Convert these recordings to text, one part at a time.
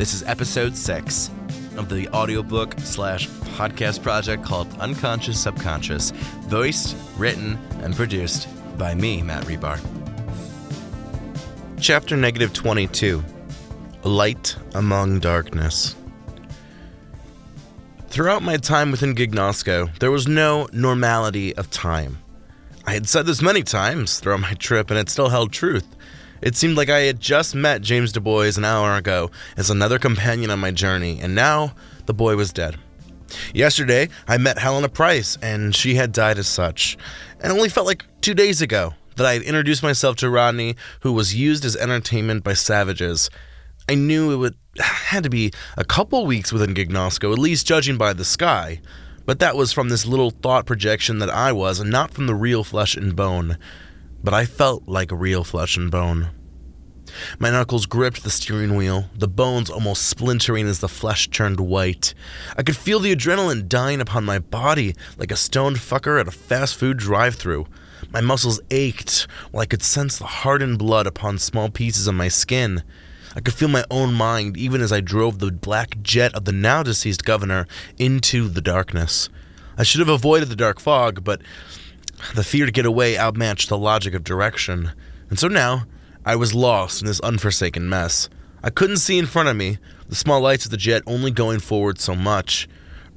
This is episode 6 of the audiobook/podcast project called Unconscious Subconscious, voiced, written, and produced by me, Matt Rebar. Chapter -22, Light Among Darkness. Throughout my time within Gignosco, there was no normality of time. I had said this many times throughout my trip, and it still held truth. It seemed like I had just met James Du Bois an hour ago as another companion on my journey, and now the boy was dead. Yesterday, I met Helena Price, and she had died as such. And it only felt like 2 days ago that I had introduced myself to Rodney, who was used as entertainment by savages. I knew it had to be a couple weeks within Gignosco, at least judging by the sky. But that was from this little thought projection that I was, and not from the real flesh and bone. But I felt like real flesh and bone. My knuckles gripped the steering wheel, the bones almost splintering as the flesh turned white. I could feel the adrenaline dying upon my body like a stoned fucker at a fast food drive-thru. My muscles ached while I could sense the hardened blood upon small pieces of my skin. I could feel my own mind even as I drove the black jet of the now-deceased governor into the darkness. I should have avoided the dark fog, but the fear to get away outmatched the logic of direction. And so now, I was lost in this unforsaken mess. I couldn't see in front of me, the small lights of the jet only going forward so much.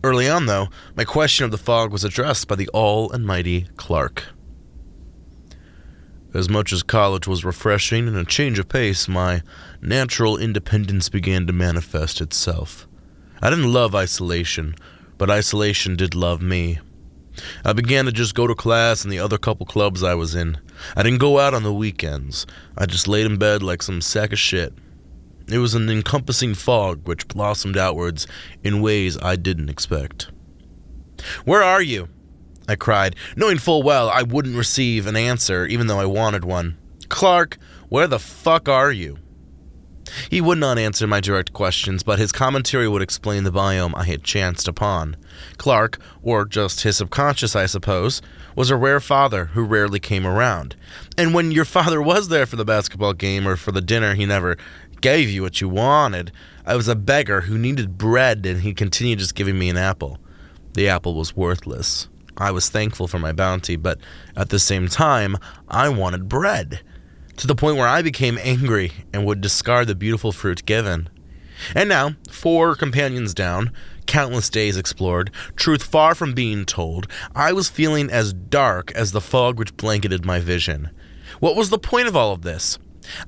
Early on, though, my question of the fog was addressed by the all-almighty Clark. As much as college was refreshing and a change of pace, my natural independence began to manifest itself. I didn't love isolation, but isolation did love me. I began to just go to class and the other couple clubs I was in. I didn't go out on the weekends. I just laid in bed like some sack of shit. It was an encompassing fog which blossomed outwards in ways I didn't expect. "Where are you?" I cried, knowing full well I wouldn't receive an answer even though I wanted one. "Clark, where the fuck are you?" He would not answer my direct questions, but his commentary would explain the biome I had chanced upon. Clark, or just his subconscious I suppose, was a rare father who rarely came around. And when your father was there for the basketball game or for the dinner he never gave you what you wanted, I was a beggar who needed bread and he continued just giving me an apple. The apple was worthless. I was thankful for my bounty, but at the same time, I wanted bread. To the point where I became angry and would discard the beautiful fruit given. And now, 4 companions down, countless days explored, truth far from being told, I was feeling as dark as the fog which blanketed my vision. What was the point of all of this?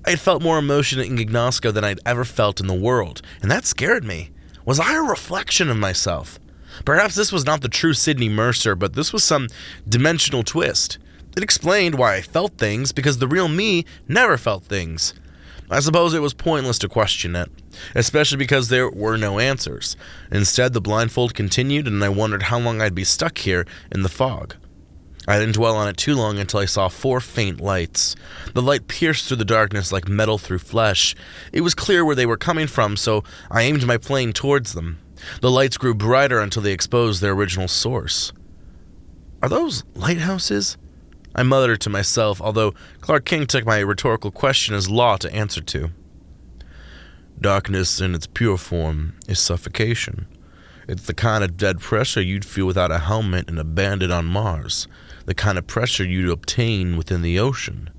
I had felt more emotion in Gignosco than I'd ever felt in the world, and that scared me. Was I a reflection of myself? Perhaps this was not the true Sidney Mercer, but this was some dimensional twist. It explained why I felt things, because the real me never felt things. I suppose it was pointless to question it, especially because there were no answers. Instead, the blindfold continued, and I wondered how long I'd be stuck here in the fog. I didn't dwell on it too long until I saw 4 faint lights. The light pierced through the darkness like metal through flesh. It was clear where they were coming from, so I aimed my plane towards them. The lights grew brighter until they exposed their original source. Are those lighthouses? I muttered to myself, although Clark King took my rhetorical question as law to answer to. Darkness in its pure form is suffocation. It's the kind of dead pressure you'd feel without a helmet and a bandit on Mars. The kind of pressure you'd obtain within the ocean.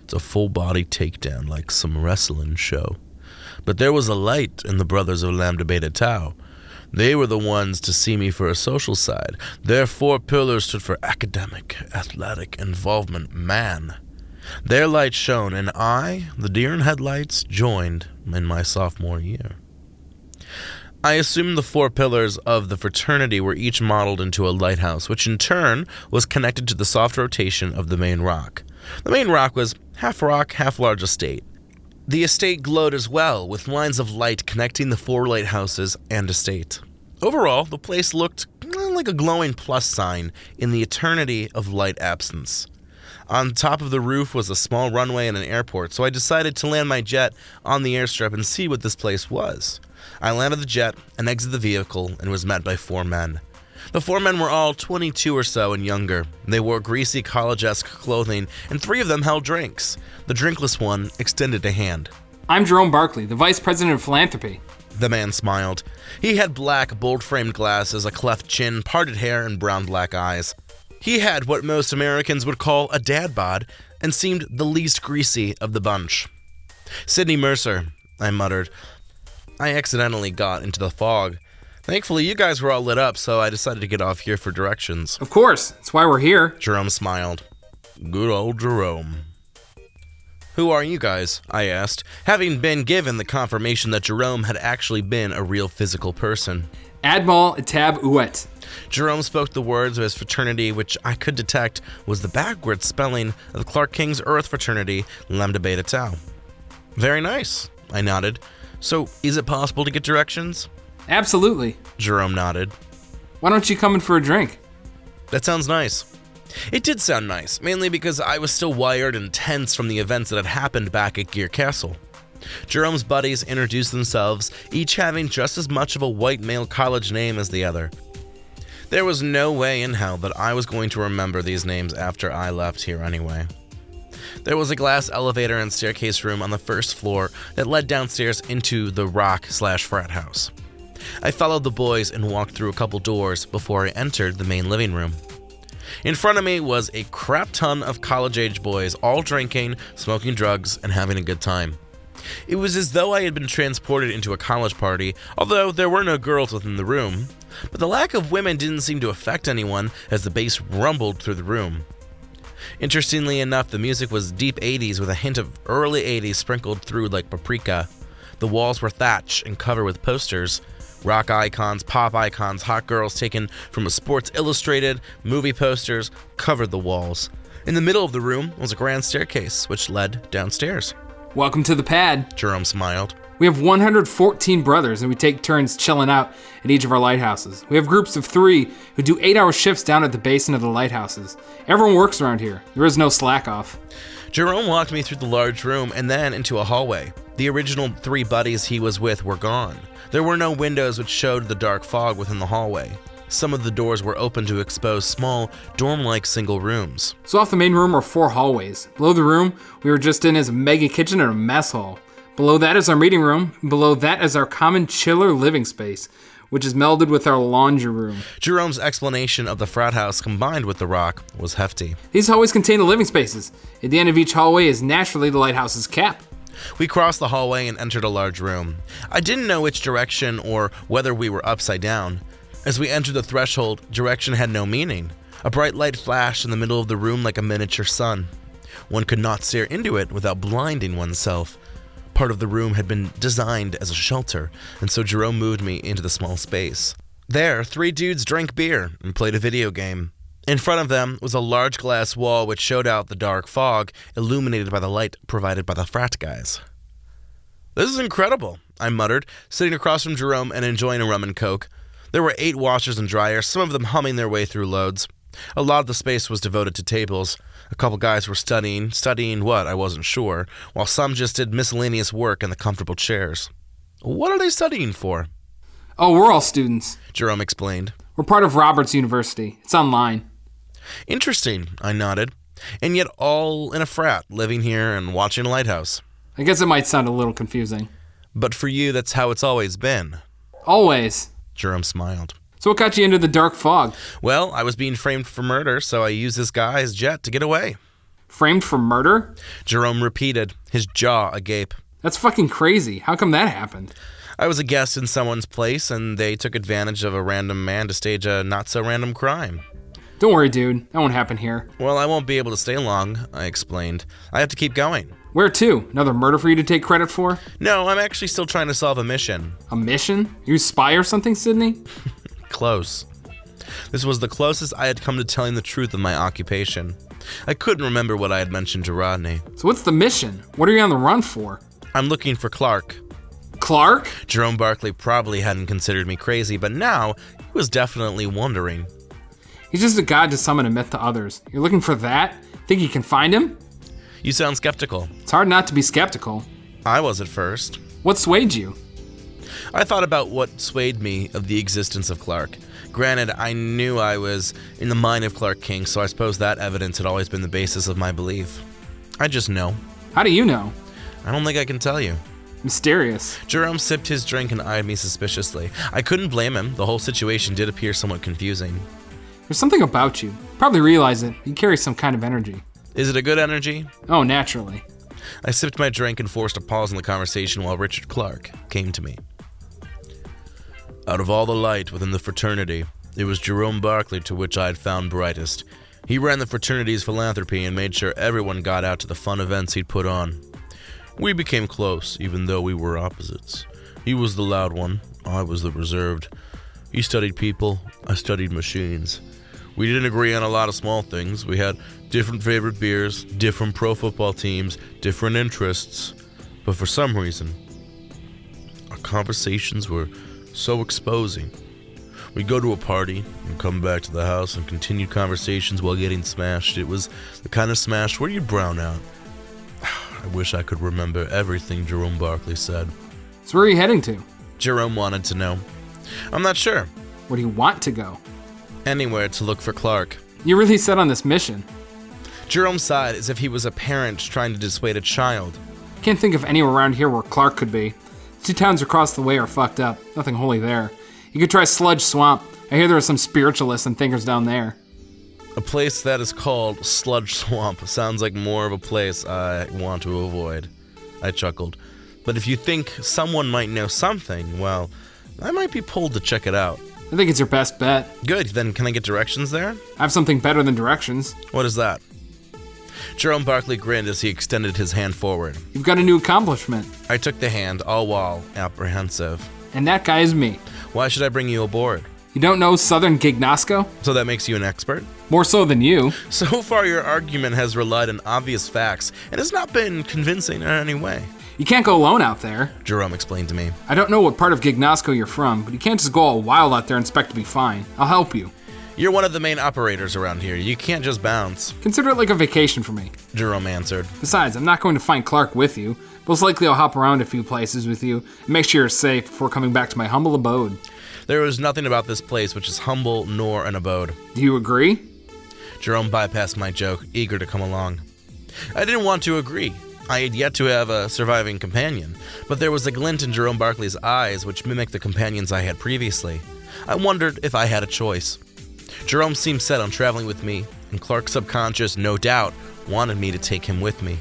It's a full-body takedown like some wrestling show. But there was a light in the brothers of Lambda Beta Tau. They were the ones to see me for a social side. Their 4 pillars stood for academic, athletic, involvement, man. Their light shone, and I, the deer in headlights, joined in my sophomore year. I assumed the 4 pillars of the fraternity were each modeled into a lighthouse, which in turn was connected to the soft rotation of the main rock. The main rock was half rock, half large estate. The estate glowed as well, with lines of light connecting the 4 lighthouses and estate. Overall, the place looked like a glowing plus sign in the eternity of light absence. On top of the roof was a small runway and an airport, so I decided to land my jet on the airstrip and see what this place was. I landed the jet and exited the vehicle and was met by 4 men. The 4 men were all 22 or so and younger. They wore greasy college-esque clothing, and 3 of them held drinks. The drinkless one extended a hand. I'm Jerome Barkley, the Vice President of Philanthropy. The man smiled. He had black, bold-framed glasses, a cleft chin, parted hair, and brown-black eyes. He had what most Americans would call a dad bod, and seemed the least greasy of the bunch. "Sidney Mercer," I muttered. I accidentally got into the fog. Thankfully, you guys were all lit up, so I decided to get off here for directions. Of course, that's why we're here. Jerome smiled. Good old Jerome. "Who are you guys?" I asked, having been given the confirmation that Jerome had actually been a real physical person. Admal Tab Uet. Jerome spoke the words of his fraternity, which I could detect was the backwards spelling of Clark King's Earth fraternity, Lambda Beta Tau. "Very nice," I nodded. "So, is it possible to get directions?" Absolutely. Jerome nodded. Why don't you come in for a drink? That sounds nice. It did sound nice, mainly because I was still wired and tense from the events that had happened back at Gear Castle. Jerome's buddies introduced themselves, each having just as much of a white male college name as the other. There was no way in hell that I was going to remember these names after I left here anyway. There was a glass elevator and staircase room on the first floor that led downstairs into the rock/frat house. I followed the boys and walked through a couple doors before I entered the main living room. In front of me was a crap ton of college-age boys, all drinking, smoking drugs, and having a good time. It was as though I had been transported into a college party, although there were no girls within the room. But the lack of women didn't seem to affect anyone as the bass rumbled through the room. Interestingly enough, the music was deep 80s with a hint of early 80s sprinkled through like paprika. The walls were thatched and covered with posters. Rock icons, pop icons, hot girls taken from a Sports Illustrated, movie posters covered the walls. In the middle of the room was a grand staircase, which led downstairs. Welcome to the pad. Jerome smiled. We have 114 brothers, and we take turns chilling out at each of our lighthouses. We have groups of 3 who do 8-hour shifts down at the basin of the lighthouses. Everyone works around here. There is no slack off. Jerome walked me through the large room and then into a hallway. The original 3 buddies he was with were gone. There were no windows which showed the dark fog within the hallway. Some of the doors were open to expose small, dorm-like single rooms. So off the main room are 4 hallways. Below the room we were just in is a mega kitchen and a mess hall. Below that is our meeting room. Below that is our common chiller living space, which is melded with our laundry room. Jerome's explanation of the frat house combined with the rock was hefty. These hallways contain the living spaces. At the end of each hallway is naturally the lighthouse's cap. We crossed the hallway and entered a large room. I didn't know which direction or whether we were upside down. As we entered the threshold, direction had no meaning. A bright light flashed in the middle of the room like a miniature sun. One could not stare into it without blinding oneself. Part of the room had been designed as a shelter, and so Jerome moved me into the small space. There, 3 dudes drank beer and played a video game. In front of them was a large glass wall which showed out the dark fog, illuminated by the light provided by the frat guys. "This is incredible," I muttered, sitting across from Jerome and enjoying a rum and coke. There were 8 washers and dryers, some of them humming their way through loads. A lot of the space was devoted to tables. A couple guys were studying what, I wasn't sure, while some just did miscellaneous work in the comfortable chairs. "What are they studying for?" Oh, we're all students. Jerome explained. We're part of Roberts University. It's online. "Interesting," I nodded. "And yet all in a frat, living here and watching a lighthouse." I guess it might sound a little confusing. "But for you, that's how it's always been." Always. Jerome smiled. So what got you into the dark fog? "Well, I was being framed for murder, so I used this guy's jet to get away." Framed for murder? Jerome repeated, his jaw agape. That's fucking crazy. How come that happened? "I was a guest in someone's place, and they took advantage of a random man to stage a not-so-random crime." Don't worry, dude. That won't happen here. "Well, I won't be able to stay long," I explained. "I have to keep going." Where to? Another murder for you to take credit for? "No, I'm actually still trying to solve a mission." A mission? You a spy or something, Sydney? Close. This was the closest I had come to telling the truth of my occupation. I couldn't remember what I had mentioned to Rodney. So what's the mission? What are you on the run for? "I'm looking for Clark." Clark? Jerome Barkley probably hadn't considered me crazy, but now he was definitely wondering. He's just a god to summon a myth to others. You're looking for that? Think you can find him? "You sound skeptical." It's hard not to be skeptical. I was at first. What swayed you? I thought about what swayed me of the existence of Clark. Granted, I knew I was in the mind of Clark King, so I suppose that evidence had always been the basis of my belief. I just know. How do you know? I don't think I can tell you. Mysterious. Jerome sipped his drink and eyed me suspiciously. I couldn't blame him. The whole situation did appear somewhat confusing. There's something about you. Probably realize it. You carry some kind of energy. Is it a good energy? Oh, naturally. I sipped my drink and forced a pause in the conversation while Richard Clark came to me. Out of all the light within the fraternity, it was Jerome Barkley to which I had found brightest. He ran the fraternity's philanthropy and made sure everyone got out to the fun events he'd put on. We became close, even though we were opposites. He was the loud one, I was the reserved. He studied people, I studied machines. We didn't agree on a lot of small things. We had different favorite beers, different pro football teams, different interests. But for some reason, our conversations were so exposing. We'd go to a party and come back to the house and continue conversations while getting smashed. It was the kind of smash where you'd brown out. I wish I could remember everything Jerome Barkley said. So where are you heading to? Jerome wanted to know. I'm not sure. Where do you want to go? Anywhere to look for Clark. You're really set on this mission. Jerome sighed as if he was a parent trying to dissuade a child. Can't think of anywhere around here where Clark could be. The 2 towns across the way are fucked up. Nothing holy there. You could try Sludge Swamp. I hear there are some spiritualists and thinkers down there. A place that is called Sludge Swamp sounds like more of a place I want to avoid. I chuckled. But if you think someone might know something, well, I might be pulled to check it out. I think it's your best bet. Good, then can I get directions there? I have something better than directions. What is that? Jerome Barkley grinned as he extended his hand forward. You've got a new accomplishment. I took the hand, all while apprehensive. And that guy is me. Why should I bring you aboard? You don't know Southern Gignosco? So that makes you an expert? More so than you. So far your argument has relied on obvious facts and has not been convincing in any way. You can't go alone out there. Jerome explained to me. I don't know what part of Gignosco you're from, but you can't just go all wild out there and expect to be fine. I'll help you. You're one of the main operators around here. You can't just bounce. Consider it like a vacation for me. Jerome answered. Besides, I'm not going to find Clark with you. Most likely I'll hop around a few places with you and make sure you're safe before coming back to my humble abode. There was nothing about this place which is humble nor an abode. Do you agree? Jerome bypassed my joke, eager to come along. I didn't want to agree. I had yet to have a surviving companion, but there was a glint in Jerome Barkley's eyes which mimicked the companions I had previously. I wondered if I had a choice. Jerome seemed set on traveling with me, and Clark's subconscious, no doubt, wanted me to take him with me.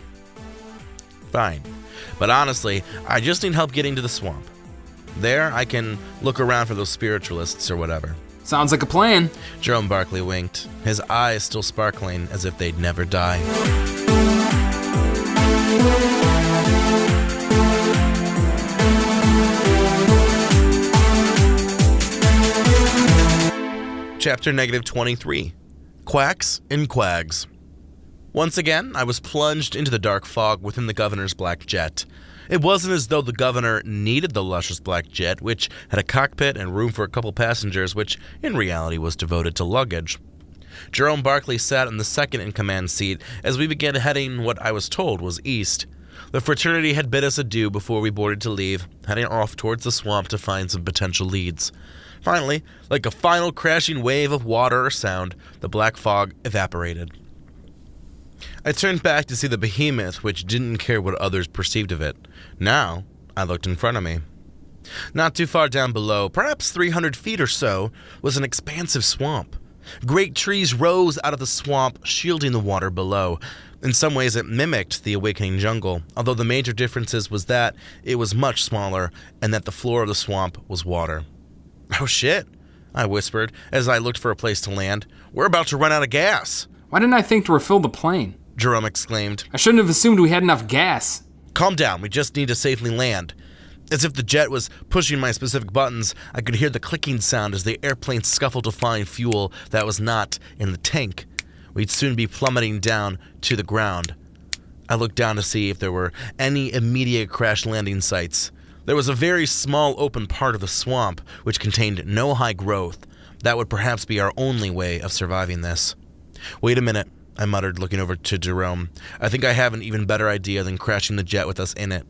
Fine. But honestly, I just need help getting to the swamp. There, I can look around for those spiritualists or whatever. Sounds like a plan. Jerome Barkley winked, his eyes still sparkling as if they'd never die. Chapter -23. Quacks and Quags. Once again, I was plunged into the dark fog within the governor's black jet. It wasn't as though the governor needed the luscious black jet, which had a cockpit and room for a couple passengers, which in reality was devoted to luggage. Jerome Barkley sat in the second-in-command seat as we began heading what I was told was east. The fraternity had bid us adieu before we boarded to leave, heading off towards the swamp to find some potential leads. Finally, like a final crashing wave of water or sound, the black fog evaporated. I turned back to see the behemoth which didn't care what others perceived of it. Now, I looked in front of me. Not too far down below, perhaps 300 feet or so, was an expansive swamp. Great trees rose out of the swamp, shielding the water below. In some ways it mimicked the awakening jungle, although the major differences was that it was much smaller and that the floor of the swamp was water. "Oh shit," I whispered as I looked for a place to land. "We're about to run out of gas." Why didn't I think to refill the plane? Jerome exclaimed. I shouldn't have assumed we had enough gas. "Calm down, we just need to safely land." As if the jet was pushing my specific buttons, I could hear the clicking sound as the airplane scuffled to find fuel that was not in the tank. We'd soon be plummeting down to the ground. I looked down to see if there were any immediate crash landing sites. There was a very small open part of the swamp which contained no high growth. That would perhaps be our only way of surviving this. "Wait a minute," I muttered, looking over to Jerome. "I think I have an even better idea than crashing the jet with us in it."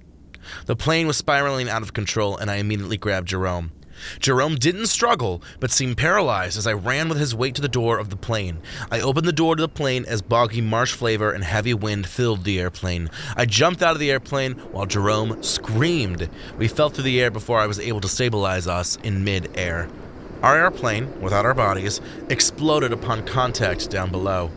The plane was spiraling out of control, and I immediately grabbed Jerome. Jerome didn't struggle, but seemed paralyzed as I ran with his weight to the door of the plane. I opened the door to the plane as boggy marsh flavor and heavy wind filled the airplane. I jumped out of the airplane while Jerome screamed. We fell through the air before I was able to stabilize us in mid-air. Our airplane, without our bodies, exploded upon contact down below.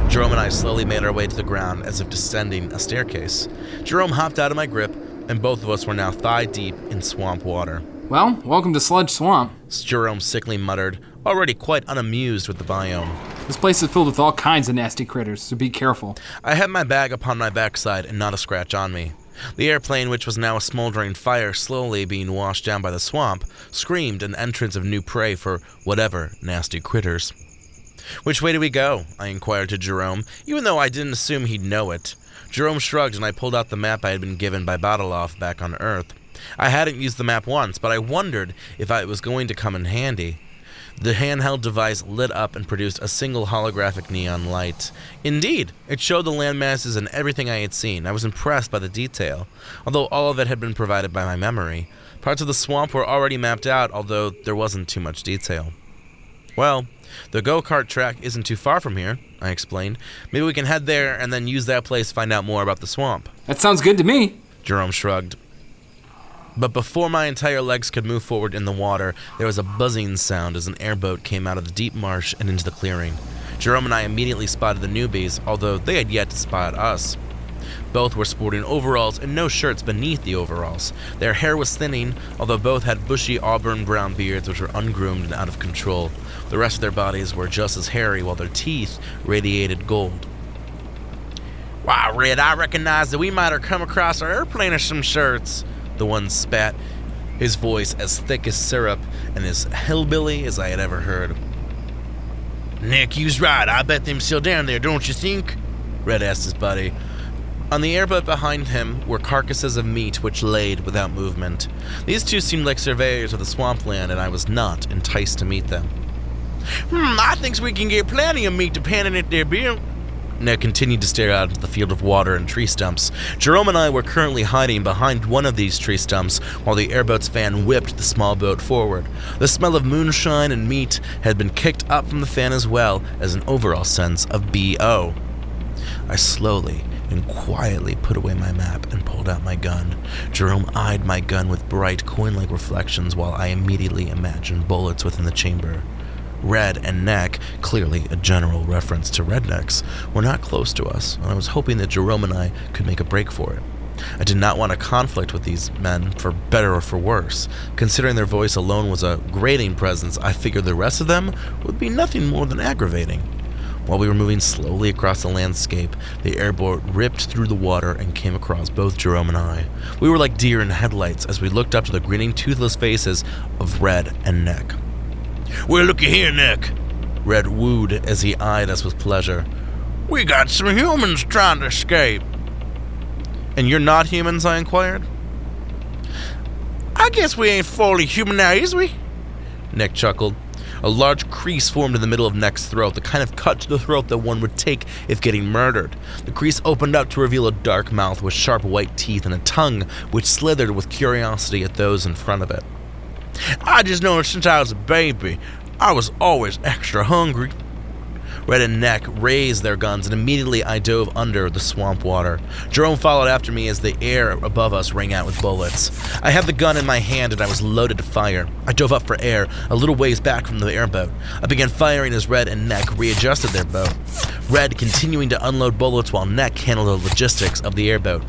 Jerome and I slowly made our way to the ground as if descending a staircase. Jerome hopped out of my grip, and both of us were now thigh-deep in swamp water. Well, welcome to Sludge Swamp. Jerome sickly muttered, already quite unamused with the biome. This place is filled with all kinds of nasty critters, so be careful. I had my bag upon my backside and not a scratch on me. The airplane, which was now a smoldering fire slowly being washed down by the swamp, screamed an entrance of new prey for whatever nasty critters. "Which way do we go?" I inquired to Jerome, even though I didn't assume he'd know it. Jerome shrugged and I pulled out the map I had been given by Badalov back on Earth. I hadn't used the map once, but I wondered if it was going to come in handy. The handheld device lit up and produced a single holographic neon light. Indeed, it showed the landmasses and everything I had seen. I was impressed by the detail, although all of it had been provided by my memory. Parts of the swamp were already mapped out, although there wasn't too much detail. "Well, the go-kart track isn't too far from here," I explained. "Maybe we can head there and then use that place to find out more about the swamp." That sounds good to me. Jerome shrugged. But before my entire legs could move forward in the water, there was a buzzing sound as an airboat came out of the deep marsh and into the clearing. Jerome and I immediately spotted the newbies, although they had yet to spot us. Both were sporting overalls and no shirts beneath the overalls. Their hair was thinning, although both had bushy auburn-brown beards which were ungroomed and out of control. The rest of their bodies were just as hairy, while their teeth radiated gold. "Why, Red, I recognize that we might have come across our airplane or some shirts," the one spat, his voice as thick as syrup and as hillbilly as I had ever heard. "Nick, you's right. I bet them still down there, don't you think?" Red asked his buddy. On the airboat behind him were carcasses of meat which laid without movement. These two seemed like surveyors of the swampland, and I was not enticed to meet them. I thinks we can get plenty of meat depending if they're built." Nick continued to stare out into the field of water and tree stumps. Jerome and I were currently hiding behind one of these tree stumps while the airboat's fan whipped the small boat forward. The smell of moonshine and meat had been kicked up from the fan as well as an overall sense of B.O. I slowly and quietly put away my map and pulled out my gun. Jerome eyed my gun with bright coin-like reflections while I immediately imagined bullets within the chamber. Red and Neck, clearly a general reference to rednecks, were not close to us, and I was hoping that Jerome and I could make a break for it. I did not want a conflict with these men, for better or for worse. Considering their voice alone was a grating presence, I figured the rest of them would be nothing more than aggravating. While we were moving slowly across the landscape, the airboat ripped through the water and came across both Jerome and I. We were like deer in headlights as we looked up to the grinning, toothless faces of Red and Neck. "Well, looky here, Nick," Red wooed as he eyed us with pleasure. "We got some humans trying to escape." "And you're not humans?" I inquired. "I guess we ain't fully human now, is we?" Nick chuckled. A large crease formed in the middle of Neck's throat, the kind of cut to the throat that one would take if getting murdered. The crease opened up to reveal a dark mouth with sharp white teeth and a tongue which slithered with curiosity at those in front of it. "I just noticed since I was a baby, I was always extra hungry." Red and Neck raised their guns, and immediately I dove under the swamp water. Jerome followed after me as the air above us rang out with bullets. I had the gun in my hand and I was loaded to fire. I dove up for air, a little ways back from the airboat. I began firing as Red and Neck readjusted their bow. Red continuing to unload bullets while Neck handled the logistics of the airboat.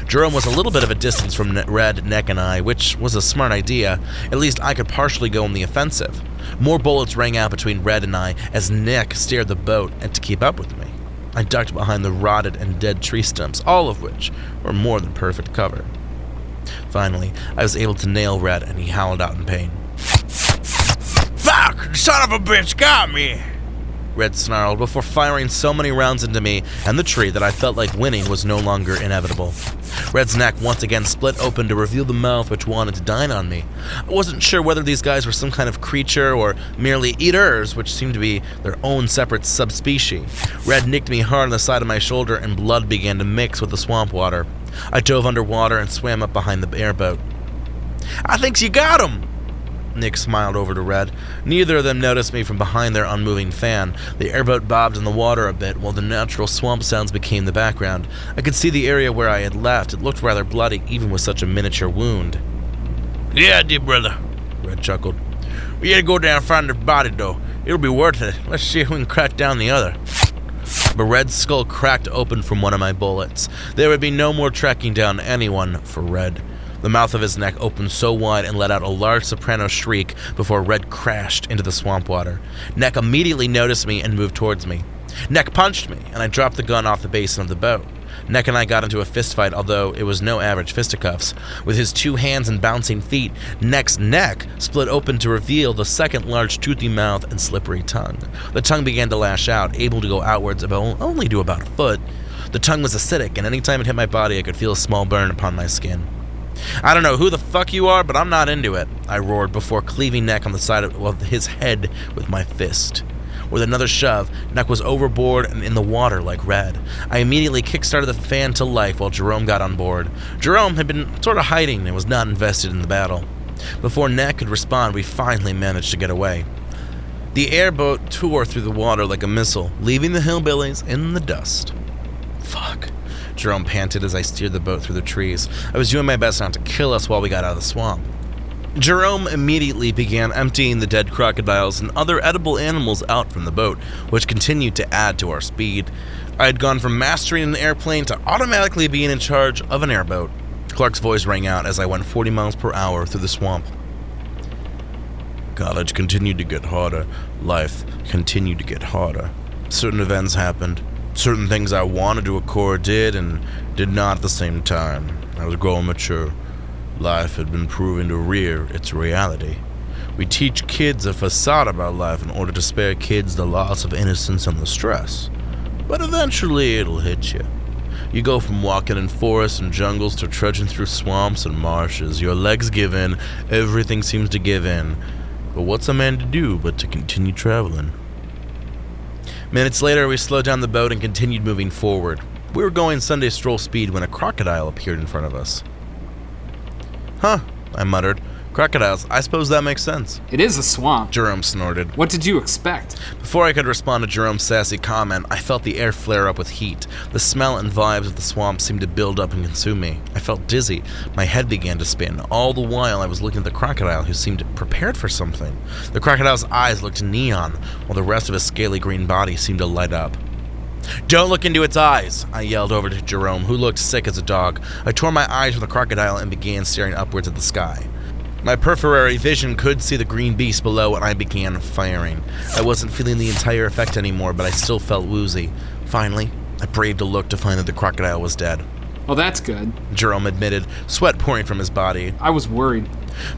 Jerome was a little bit of a distance from Red, Neck, and I, which was a smart idea. At least I could partially go on the offensive. More bullets rang out between Red and I as Neck steered the boat and to keep up with me. I ducked behind the rotted and dead tree stumps, all of which were more than perfect cover. Finally, I was able to nail Red and he howled out in pain. "Fuck! The son of a bitch got me!" Red snarled before firing so many rounds into me and the tree that I felt like winning was no longer inevitable. Red's neck once again split open to reveal the mouth which wanted to dine on me. I wasn't sure whether these guys were some kind of creature or merely eaters, which seemed to be their own separate subspecies. Red nicked me hard on the side of my shoulder and blood began to mix with the swamp water. I dove underwater and swam up behind the airboat. I think you got him! Nick smiled over to Red. Neither of them noticed me from behind their unmoving fan. The airboat bobbed in the water a bit while the natural swamp sounds became the background. I could see the area where I had left. It looked rather bloody, even with such a miniature wound. Yeah, dear brother, Red chuckled. We gotta go down and find their body, though. It'll be worth it. Let's see if we can crack down the other. But Red's skull cracked open from one of my bullets. There would be no more tracking down anyone for Red. The mouth of his neck opened so wide and let out a large soprano shriek before Red crashed into the swamp water. Neck immediately noticed me and moved towards me. Neck punched me, and I dropped the gun off the basin of the boat. Neck and I got into a fistfight, although it was no average fisticuffs. With his 2 hands and bouncing feet, Neck's neck split open to reveal the second large toothy mouth and slippery tongue. The tongue began to lash out, able to go outwards only to about a foot. The tongue was acidic, and any time it hit my body, I could feel a small burn upon my skin. I don't know who the fuck you are, but I'm not into it, I roared before cleaving Neck on the side of his head with my fist. With another shove, Neck was overboard and in the water like Red. I immediately kickstarted the fan to life while Jerome got on board. Jerome had been sort of hiding and was not invested in the battle. Before Neck could respond, we finally managed to get away. The airboat tore through the water like a missile, leaving the hillbillies in the dust. Fuck. Jerome panted as I steered the boat through the trees. I was doing my best not to kill us while we got out of the swamp. Jerome immediately began emptying the dead crocodiles and other edible animals out from the boat, which continued to add to our speed. I had gone from mastering an airplane to automatically being in charge of an airboat. Clark's voice rang out as I went 40 miles per hour through the swamp. College continued to get harder. Life continued to get harder. Certain events happened. Certain things I wanted to occur did and did not at the same time. I was growing mature. Life had been proving to rear its reality. We teach kids a facade about life in order to spare kids the loss of innocence and the stress. But eventually it'll hit you. You go from walking in forests and jungles to trudging through swamps and marshes. Your legs give in, everything seems to give in. But what's a man to do but to continue traveling? Minutes later, we slowed down the boat and continued moving forward. We were going Sunday stroll speed when a crocodile appeared in front of us. Huh, I muttered. Crocodiles, I suppose that makes sense. It is a swamp. Jerome snorted. What did you expect? Before I could respond to Jerome's sassy comment, I felt the air flare up with heat. The smell and vibes of the swamp seemed to build up and consume me. I felt dizzy. My head began to spin. All the while I was looking at the crocodile, who seemed prepared for something. The crocodile's eyes looked neon, while the rest of his scaly green body seemed to light up. Don't look into its eyes, I yelled over to Jerome, who looked sick as a dog. I tore my eyes from the crocodile and began staring upwards at the sky. My peripheral vision could see the green beast below, and I began firing. I wasn't feeling the entire effect anymore, but I still felt woozy. Finally, I braved a look to find that the crocodile was dead. Well, that's good. Jerome admitted, sweat pouring from his body. I was worried.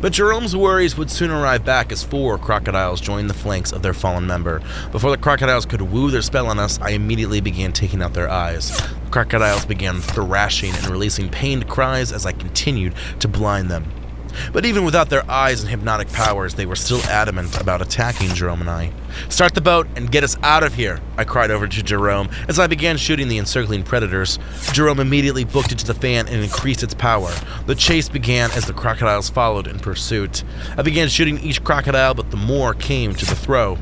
But Jerome's worries would soon arrive back as 4 crocodiles joined the flanks of their fallen member. Before the crocodiles could woo their spell on us, I immediately began taking out their eyes. The crocodiles began thrashing and releasing pained cries as I continued to blind them. But even without their eyes and hypnotic powers, they were still adamant about attacking Jerome and I. Start the boat and get us out of here, I cried over to Jerome as I began shooting the encircling predators. Jerome immediately booked it to the fan and increased its power. The chase began as the crocodiles followed in pursuit. I began shooting each crocodile, but the more came to the throw.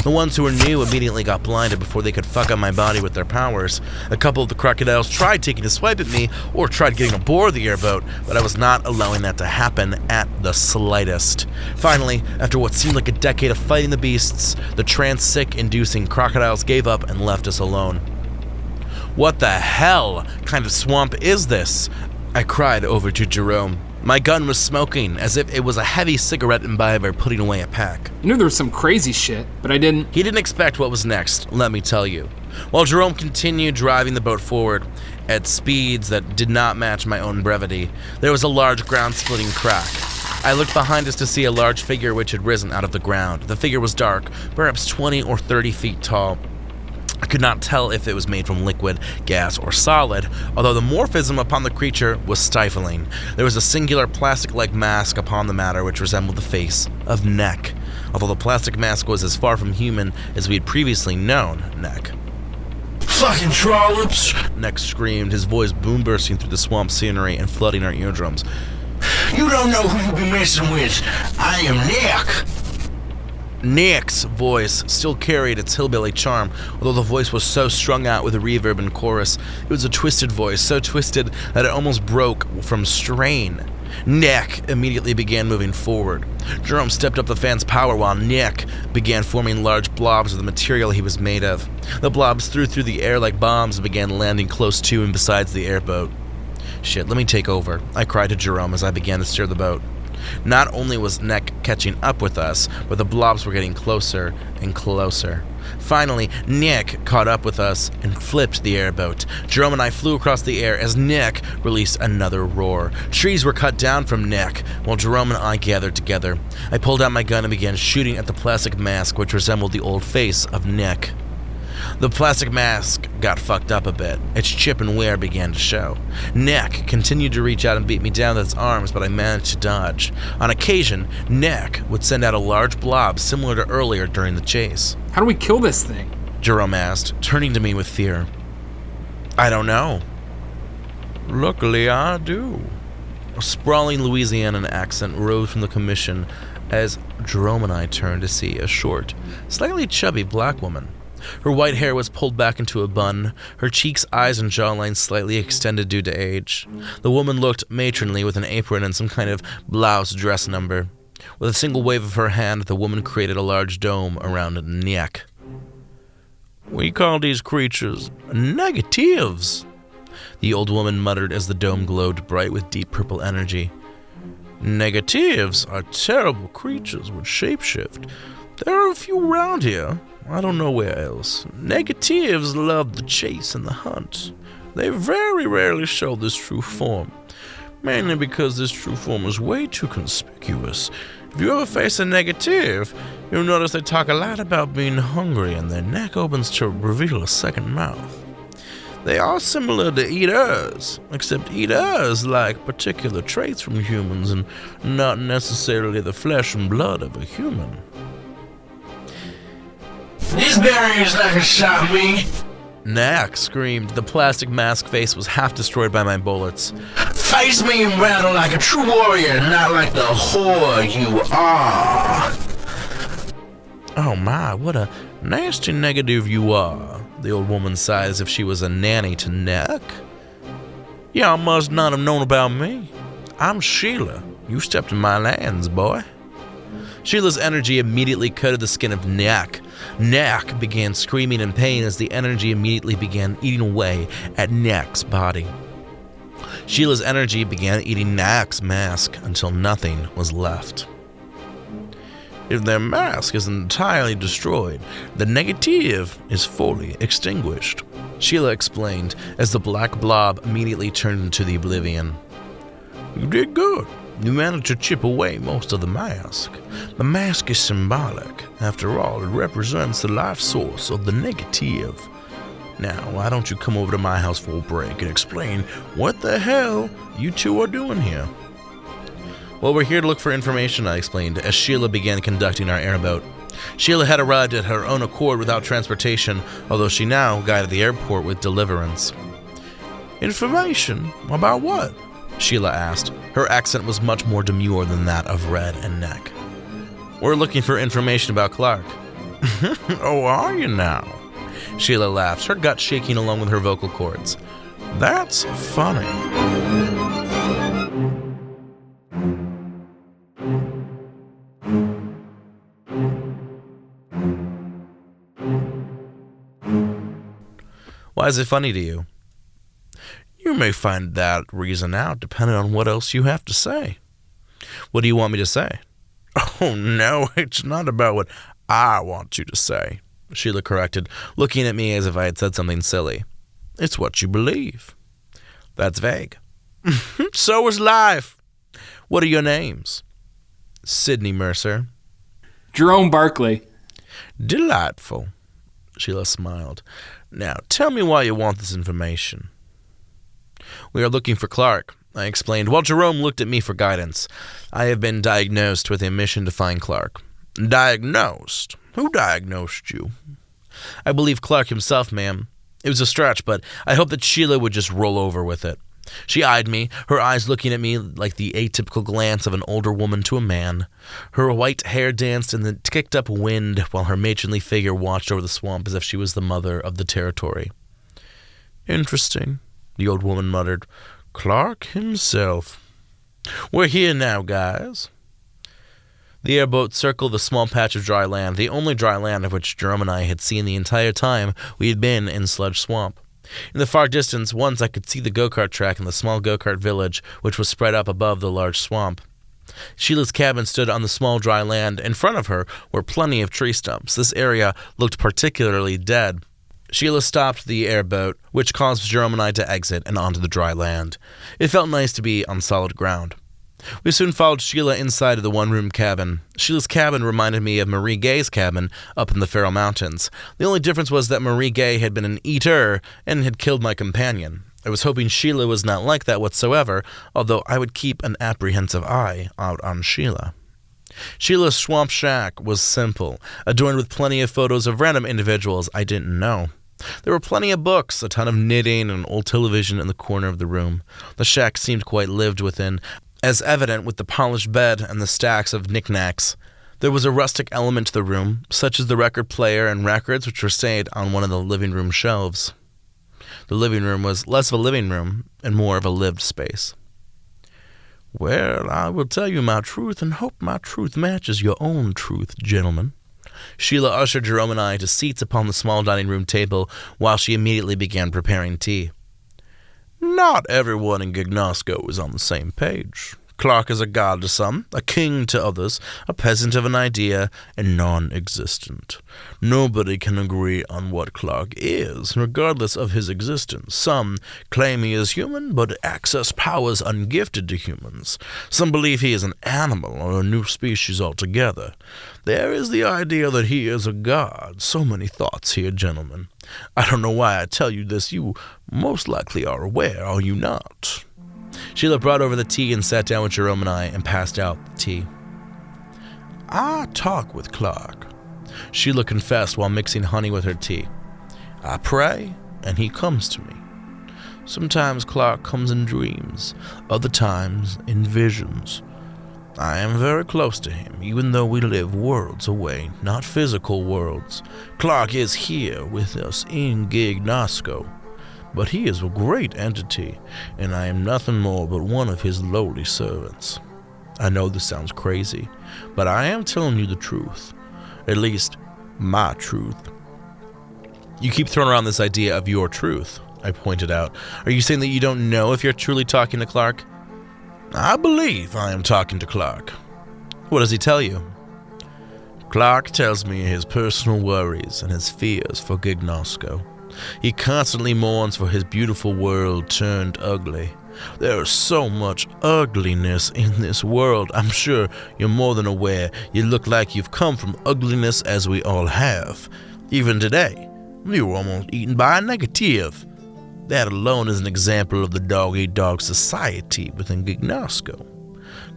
The ones who were new immediately got blinded before they could fuck up my body with their powers. A couple of the crocodiles tried taking a swipe at me or tried getting aboard the airboat, but I was not allowing that to happen at the slightest. Finally, after what seemed like a decade of fighting the beasts, the trance-sick-inducing crocodiles gave up and left us alone. What the hell kind of swamp is this? I cried over to Jerome. My gun was smoking, as if it was a heavy cigarette imbiber putting away a pack. I knew there was some crazy shit, but I didn't. He didn't expect what was next, let me tell you. While Jerome continued driving the boat forward at speeds that did not match my own brevity, there was a large ground-splitting crack. I looked behind us to see a large figure which had risen out of the ground. The figure was dark, perhaps 20 or 30 feet tall. I could not tell if it was made from liquid, gas, or solid, although the morphism upon the creature was stifling. There was a singular plastic-like mask upon the matter which resembled the face of Neck, although the plastic mask was as far from human as we had previously known Neck. "Fucking trollops!" Neck screamed, his voice boom-bursting through the swamp scenery and flooding our eardrums. You don't know who you be messing with. I am Nick. Nick's voice still carried its hillbilly charm, although the voice was so strung out with a reverb and chorus. It was a twisted voice, so twisted that it almost broke from strain. Nick immediately began moving forward. Jerome stepped up the fan's power while Nick began forming large blobs of the material he was made of. The blobs threw through the air like bombs and began landing close to and besides the airboat. Shit, let me take over, I cried to Jerome as I began to steer the boat. Not only was Nick catching up with us, but the blobs were getting closer and closer. Finally, Nick caught up with us and flipped the airboat. Jerome and I flew across the air as Nick released another roar. Trees were cut down from Nick, while Jerome and I gathered together. I pulled out my gun and began shooting at the plastic mask, which resembled the old face of Nick. The plastic mask got fucked up a bit. Its chip and wear began to show. Nick continued to reach out and beat me down with its arms, but I managed to dodge. On occasion, Nick would send out a large blob similar to earlier during the chase. How do we kill this thing? Jerome asked, turning to me with fear. I don't know. Luckily, I do. A sprawling Louisianan accent rose from the commission as Jerome and I turned to see a short, slightly chubby black woman. Her white hair was pulled back into a bun, her cheeks, eyes, and jawline slightly extended due to age. The woman looked matronly with an apron and some kind of blouse dress number. With a single wave of her hand, the woman created a large dome around Nick. We call these creatures negatives, the old woman muttered as the dome glowed bright with deep purple energy. Negatives are terrible creatures with shapeshift. There are a few around here. I don't know where else. Negatives love the chase and the hunt. They very rarely show this true form, mainly because this true form is way too conspicuous. If you ever face a negative, you'll notice they talk a lot about being hungry and their neck opens to reveal a second mouth. They are similar to eaters, except eaters like particular traits from humans and not necessarily the flesh and blood of a human. This barrier's not gonna stop me. Nick screamed. The plastic mask face was half destroyed by my bullets. Face me in battle like a true warrior, not like the whore you are. Oh my, what a nasty negative you are, the old woman sighed as if she was a nanny to Nick. Y'all must not have known about me. I'm Sheila. You stepped in my lands, boy. Sheila's energy immediately coated the skin of Nick. Nick began screaming in pain as the energy immediately began eating away at Nick's body. Sheila's energy began eating Nick's mask until nothing was left. If their mask is entirely destroyed, the negative is fully extinguished, Sheila explained as the black blob immediately turned into the oblivion. You did good. You managed to chip away most of the mask. The mask is symbolic. After all, it represents the life source of the negative. Now, why don't you come over to my house for a break and explain what the hell you two are doing here? Well, we're here to look for information, I explained, as Sheila began conducting our airboat. Sheila had arrived at her own accord without transportation, although she now guided the airport with deliverance. Information? About what? Sheila asked. Her accent was much more demure than that of Red and Nick. We're looking for information about Clark. Oh, are you now? Sheila laughed, her gut shaking along with her vocal cords. That's funny. Why is it funny to you? You may find that reason out depending on what else you have to say. What do you want me to say? Oh, no, it's not about what I want you to say, Sheila corrected, looking at me as if I had said something silly. It's what you believe. That's vague. So is life. What are your names? Sydney Mercer. Jerome Barkley. Delightful. Sheila smiled. Now, tell me why you want this information. We are looking for Clark, I explained, while Jerome looked at me for guidance. I have been diagnosed with a mission to find Clark. Diagnosed? Who diagnosed you? I believe Clark himself, ma'am. It was a stretch, but I hoped that Sheila would just roll over with it. She eyed me, her eyes looking at me like the atypical glance of an older woman to a man. Her white hair danced in the kicked-up wind while her matronly figure watched over the swamp as if she was the mother of the territory. "Interesting," the old woman muttered. "Clark himself. We're here now, guys." The airboat circled the small patch of dry land, the only dry land of which Jerome and I had seen the entire time we had been in Sludge Swamp. In the far distance, once I could see the go-kart track and the small go-kart village, which was spread up above the large swamp. Sheila's cabin stood on the small dry land. In front of her were plenty of tree stumps. This area looked particularly dead. Sheila stopped the airboat, which caused Jerome and I to exit and onto the dry land. It felt nice to be on solid ground. We soon followed Sheila inside of the one-room cabin. Sheila's cabin reminded me of Marie Gay's cabin up in the Farrell Mountains. The only difference was that Marie Gay had been an eater and had killed my companion. I was hoping Sheila was not like that whatsoever, although I would keep an apprehensive eye out on Sheila. Sheila's swamp shack was simple, adorned with plenty of photos of random individuals I didn't know. There were plenty of books, a ton of knitting, and an old television in the corner of the room. The shack seemed quite lived within, as evident with the polished bed and the stacks of knickknacks. There was a rustic element to the room, such as the record player and records which were stayed on one of the living room shelves. The living room was less of a living room and more of a lived space. "Well, I will tell you my truth and hope my truth matches your own truth, gentlemen." Sheila ushered Jerome and I to seats upon the small dining room table while she immediately began preparing tea. "Not everyone in Gignosco is on the same page. Clark is a god to some, a king to others, a peasant of an idea, and non-existent. Nobody can agree on what Clark is, regardless of his existence. Some claim he is human, but access powers ungifted to humans. Some believe he is an animal or a new species altogether. There is the idea that he is a god. So many thoughts here, gentlemen. I don't know why I tell you this. You most likely are aware, are you not?" Sheila brought over the tea and sat down with Jerome and I and passed out the tea. "I talk with Clark," Sheila confessed while mixing honey with her tea. "I pray, and he comes to me. Sometimes Clark comes in dreams, other times in visions. I am very close to him, even though we live worlds away, not physical worlds. Clark is here with us in Gignosco. But he is a great entity, and I am nothing more but one of his lowly servants. I know this sounds crazy, but I am telling you the truth. At least, my truth." "You keep throwing around this idea of your truth," I pointed out. "Are you saying that you don't know if you're truly talking to Clark?" "I believe I am talking to Clark." "What does he tell you?" "Clark tells me his personal worries and his fears for Gignosco. He constantly mourns for his beautiful world turned ugly. There is so much ugliness in this world. I'm sure you're more than aware. You look like you've come from ugliness, as we all have. Even today, you were almost eaten by a negative. That alone is an example of the dog-eat-dog society within Gignosco.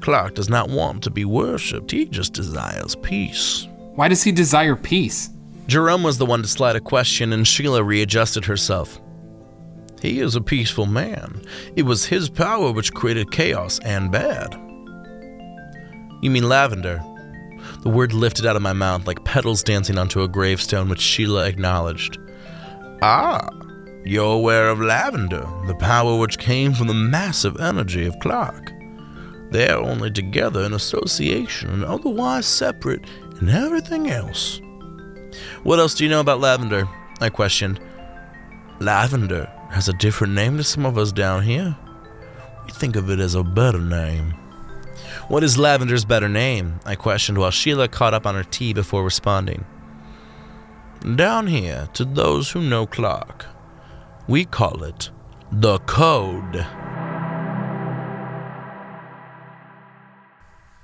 Clark does not want to be worshipped. He just desires peace." Why does he desire peace? Jerome was the one to slide a question, and Sheila readjusted herself. "He is a peaceful man. It was his power which created chaos and bad." "You mean Lavender?" The word lifted out of my mouth like petals dancing onto a gravestone, which Sheila acknowledged. "Ah, you're aware of Lavender, the power which came from the massive energy of Clark. They are only together in association and otherwise separate in everything else." "What else do you know about Lavender?" I questioned. "Lavender has a different name to some of us down here. We think of it as a better name." "What is Lavender's better name?" I questioned while Sheila caught up on her tea before responding. "Down here, to those who know Clark, we call it the Code."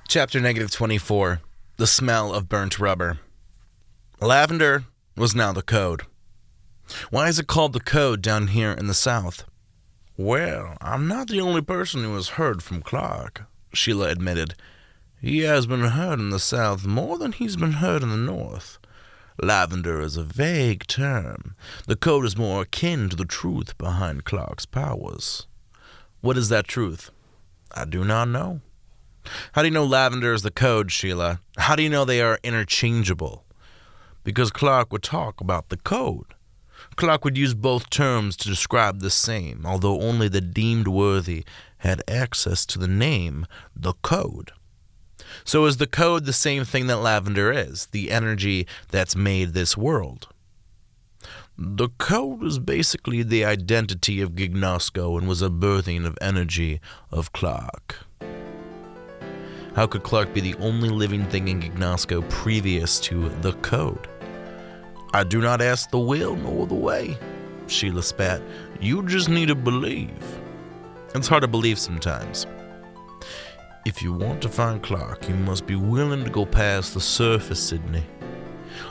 Chapter -24. The Smell of Burnt Rubber. Lavender was now the Code. "Why is it called the Code down here in the South?" "Well, I'm not the only person who has heard from Clark," Sheila admitted. "He has been heard in the South more than he's been heard in the North. Lavender is a vague term. The Code is more akin to the truth behind Clark's powers." What is that truth? I do not know. How do you know lavender is the code, Sheila? How do you know they are interchangeable? Because Clark would talk about the code. Clark would use both terms to describe the same, although only the deemed worthy had access to the name, the code. So is the code the same thing that lavender is, the energy that's made this world? The code is basically the identity of Gignosco and was a birthing of energy of Clark. How could Clark be the only living thing in Gignosco previous to the code? I do not ask the will nor the way, Sheila spat. You just need to believe. It's hard to believe sometimes. If you want to find Clark, you must be willing to go past the surface, Sydney.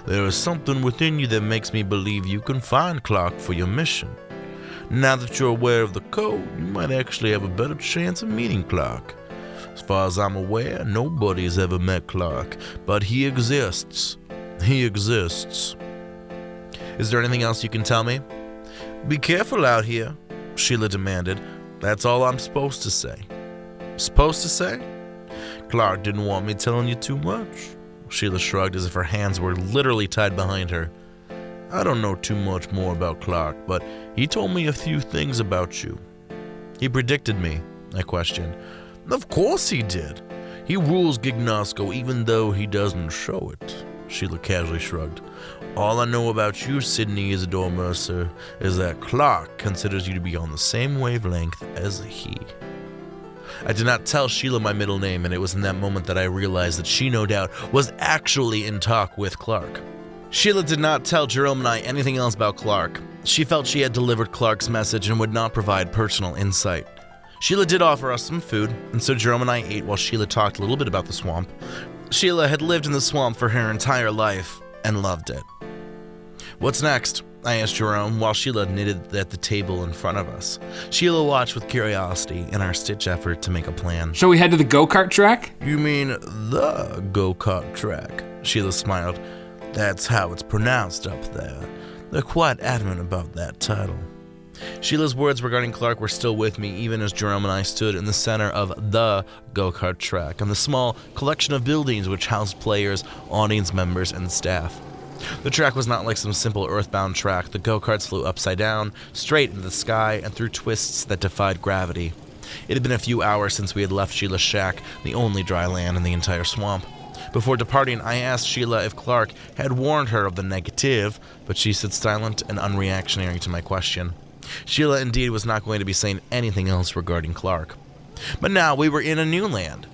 There is something within you that makes me believe you can find Clark for your mission. Now that you're aware of the code, you might actually have a better chance of meeting Clark. As far as I'm aware, nobody has ever met Clark, but he exists. He exists. Is there anything else you can tell me? Be careful out here, Sheila demanded. That's all I'm supposed to say. Supposed to say? Clark didn't want me telling you too much. Sheila shrugged as if her hands were literally tied behind her. I don't know too much more about Clark, but he told me a few things about you. He predicted me, I questioned. Of course he did. He rules Gignosco even though he doesn't show it. Sheila casually shrugged. All I know about you, Sydney Isidore Mercer, is that Clark considers you to be on the same wavelength as he. I did not tell Sheila my middle name, and it was in that moment that I realized that she, no doubt, was actually in talk with Clark. Sheila did not tell Jerome and I anything else about Clark. She felt she had delivered Clark's message and would not provide personal insight. Sheila did offer us some food, and so Jerome and I ate while Sheila talked a little bit about the swamp. Sheila had lived in the swamp for her entire life and loved it. What's next? I asked Jerome while Sheila knitted at the table in front of us. Sheila watched with curiosity in our stitch effort to make a plan. Shall we head to the go-kart track? You mean the go-kart track? Sheila smiled. That's how it's pronounced up there. They're quite adamant about that title. Sheila's words regarding Clark were still with me even as Jerome and I stood in the center of the go-kart track and the small collection of buildings which housed players, audience members, and staff. The track was not like some simple earthbound track. The go-karts flew upside down, straight into the sky, and through twists that defied gravity. It had been a few hours since we had left Sheila's shack, the only dry land in the entire swamp. Before departing, I asked Sheila if Clark had warned her of the negative, but she stood silent and unreactionary to my question. Sheila indeed was not going to be saying anything else regarding Clark. But now we were in a new land.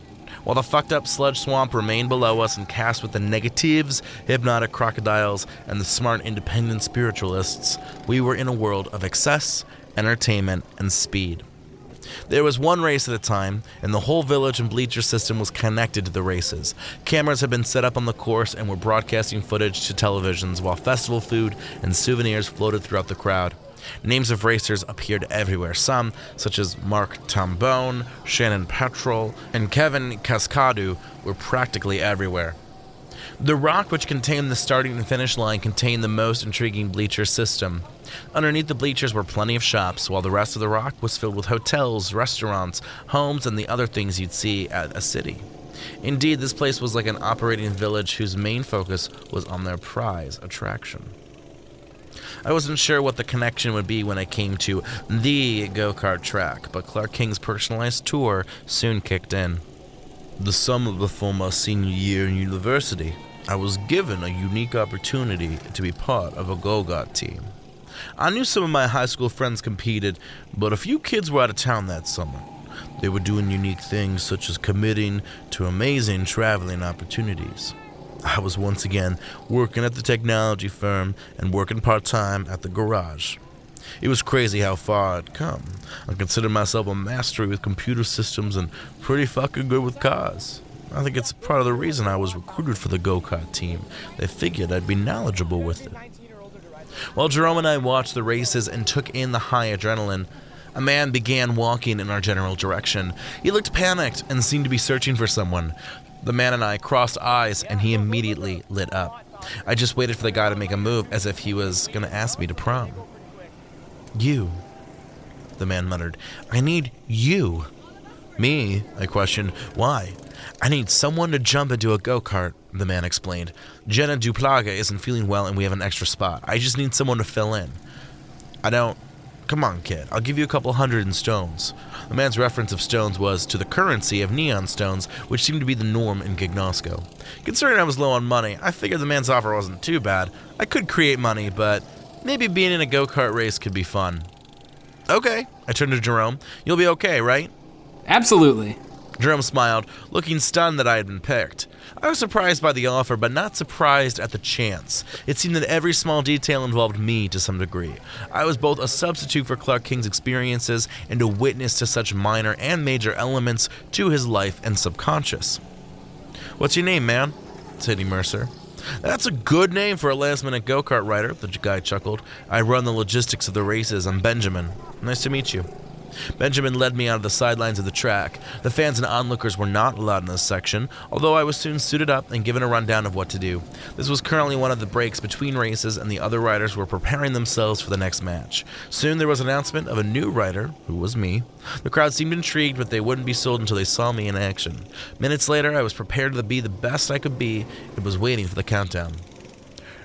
While the fucked up sludge swamp remained below us and cast with the negatives, hypnotic crocodiles, and the smart independent spiritualists, we were in a world of excess, entertainment, and speed. There was one race at a time, and the whole village and bleacher system was connected to the races. Cameras had been set up on the course and were broadcasting footage to televisions, while festival food and souvenirs floated throughout the crowd. Names of racers appeared everywhere. Some, such as Mark Tambone, Shannon Petrol, and Kevin Cascadu, were practically everywhere. The rock which contained the starting and finish line contained the most intriguing bleacher system. Underneath the bleachers were plenty of shops, while the rest of the rock was filled with hotels, restaurants, homes, and the other things you'd see at a city. Indeed, this place was like an operating village whose main focus was on their prize attraction. I wasn't sure what the connection would be when I came to the go-kart track, but Clark King's personalized tour soon kicked in. The summer before my senior year in university, I was given a unique opportunity to be part of a go-kart team. I knew some of my high school friends competed, but a few kids were out of town that summer. They were doing unique things such as committing to amazing traveling opportunities. I was once again working at the technology firm and working part-time at the garage. It was crazy how far I'd come. I consider myself a master with computer systems and pretty fucking good with cars. I think it's part of the reason I was recruited for the go-kart team. They figured I'd be knowledgeable with it. While Jerome and I watched the races and took in the high adrenaline, a man began walking in our general direction. He looked panicked and seemed to be searching for someone. The man and I crossed eyes, and he immediately lit up. I just waited for the guy to make a move as if he was going to ask me to prom. You. the man muttered. I need you. Me? I questioned. Why? I need someone to jump into a go-kart, the man explained. Jenna Duplaga isn't feeling well and we have an extra spot. I just need someone to fill in. Come on, kid. I'll give you a couple hundred in stones. The man's reference of stones was to the currency of neon stones, which seemed to be the norm in Gignosco. Considering I was low on money, I figured the man's offer wasn't too bad. I could create money, but maybe being in a go-kart race could be fun. Okay, I turned to Jerome. You'll be okay, right? Absolutely. Jerome smiled, looking stunned that I had been picked. I was surprised by the offer, but not surprised at the chance. It seemed that every small detail involved me to some degree. I was both a substitute for Clark King's experiences and a witness to such minor and major elements to his life and subconscious. What's your name, man? Said Eddie Mercer. That's a good name for a last-minute go-kart rider, the guy chuckled. I run the logistics of the races. I'm Benjamin. Nice to meet you. Benjamin led me out of the sidelines of the track. The fans and onlookers were not allowed in this section, although I was soon suited up and given a rundown of what to do. This was currently one of the breaks between races, and the other riders were preparing themselves for the next match. Soon there was an announcement of a new rider, who was me. The crowd seemed intrigued, but they wouldn't be sold until they saw me in action. Minutes later, I was prepared to be the best I could be and was waiting for the countdown.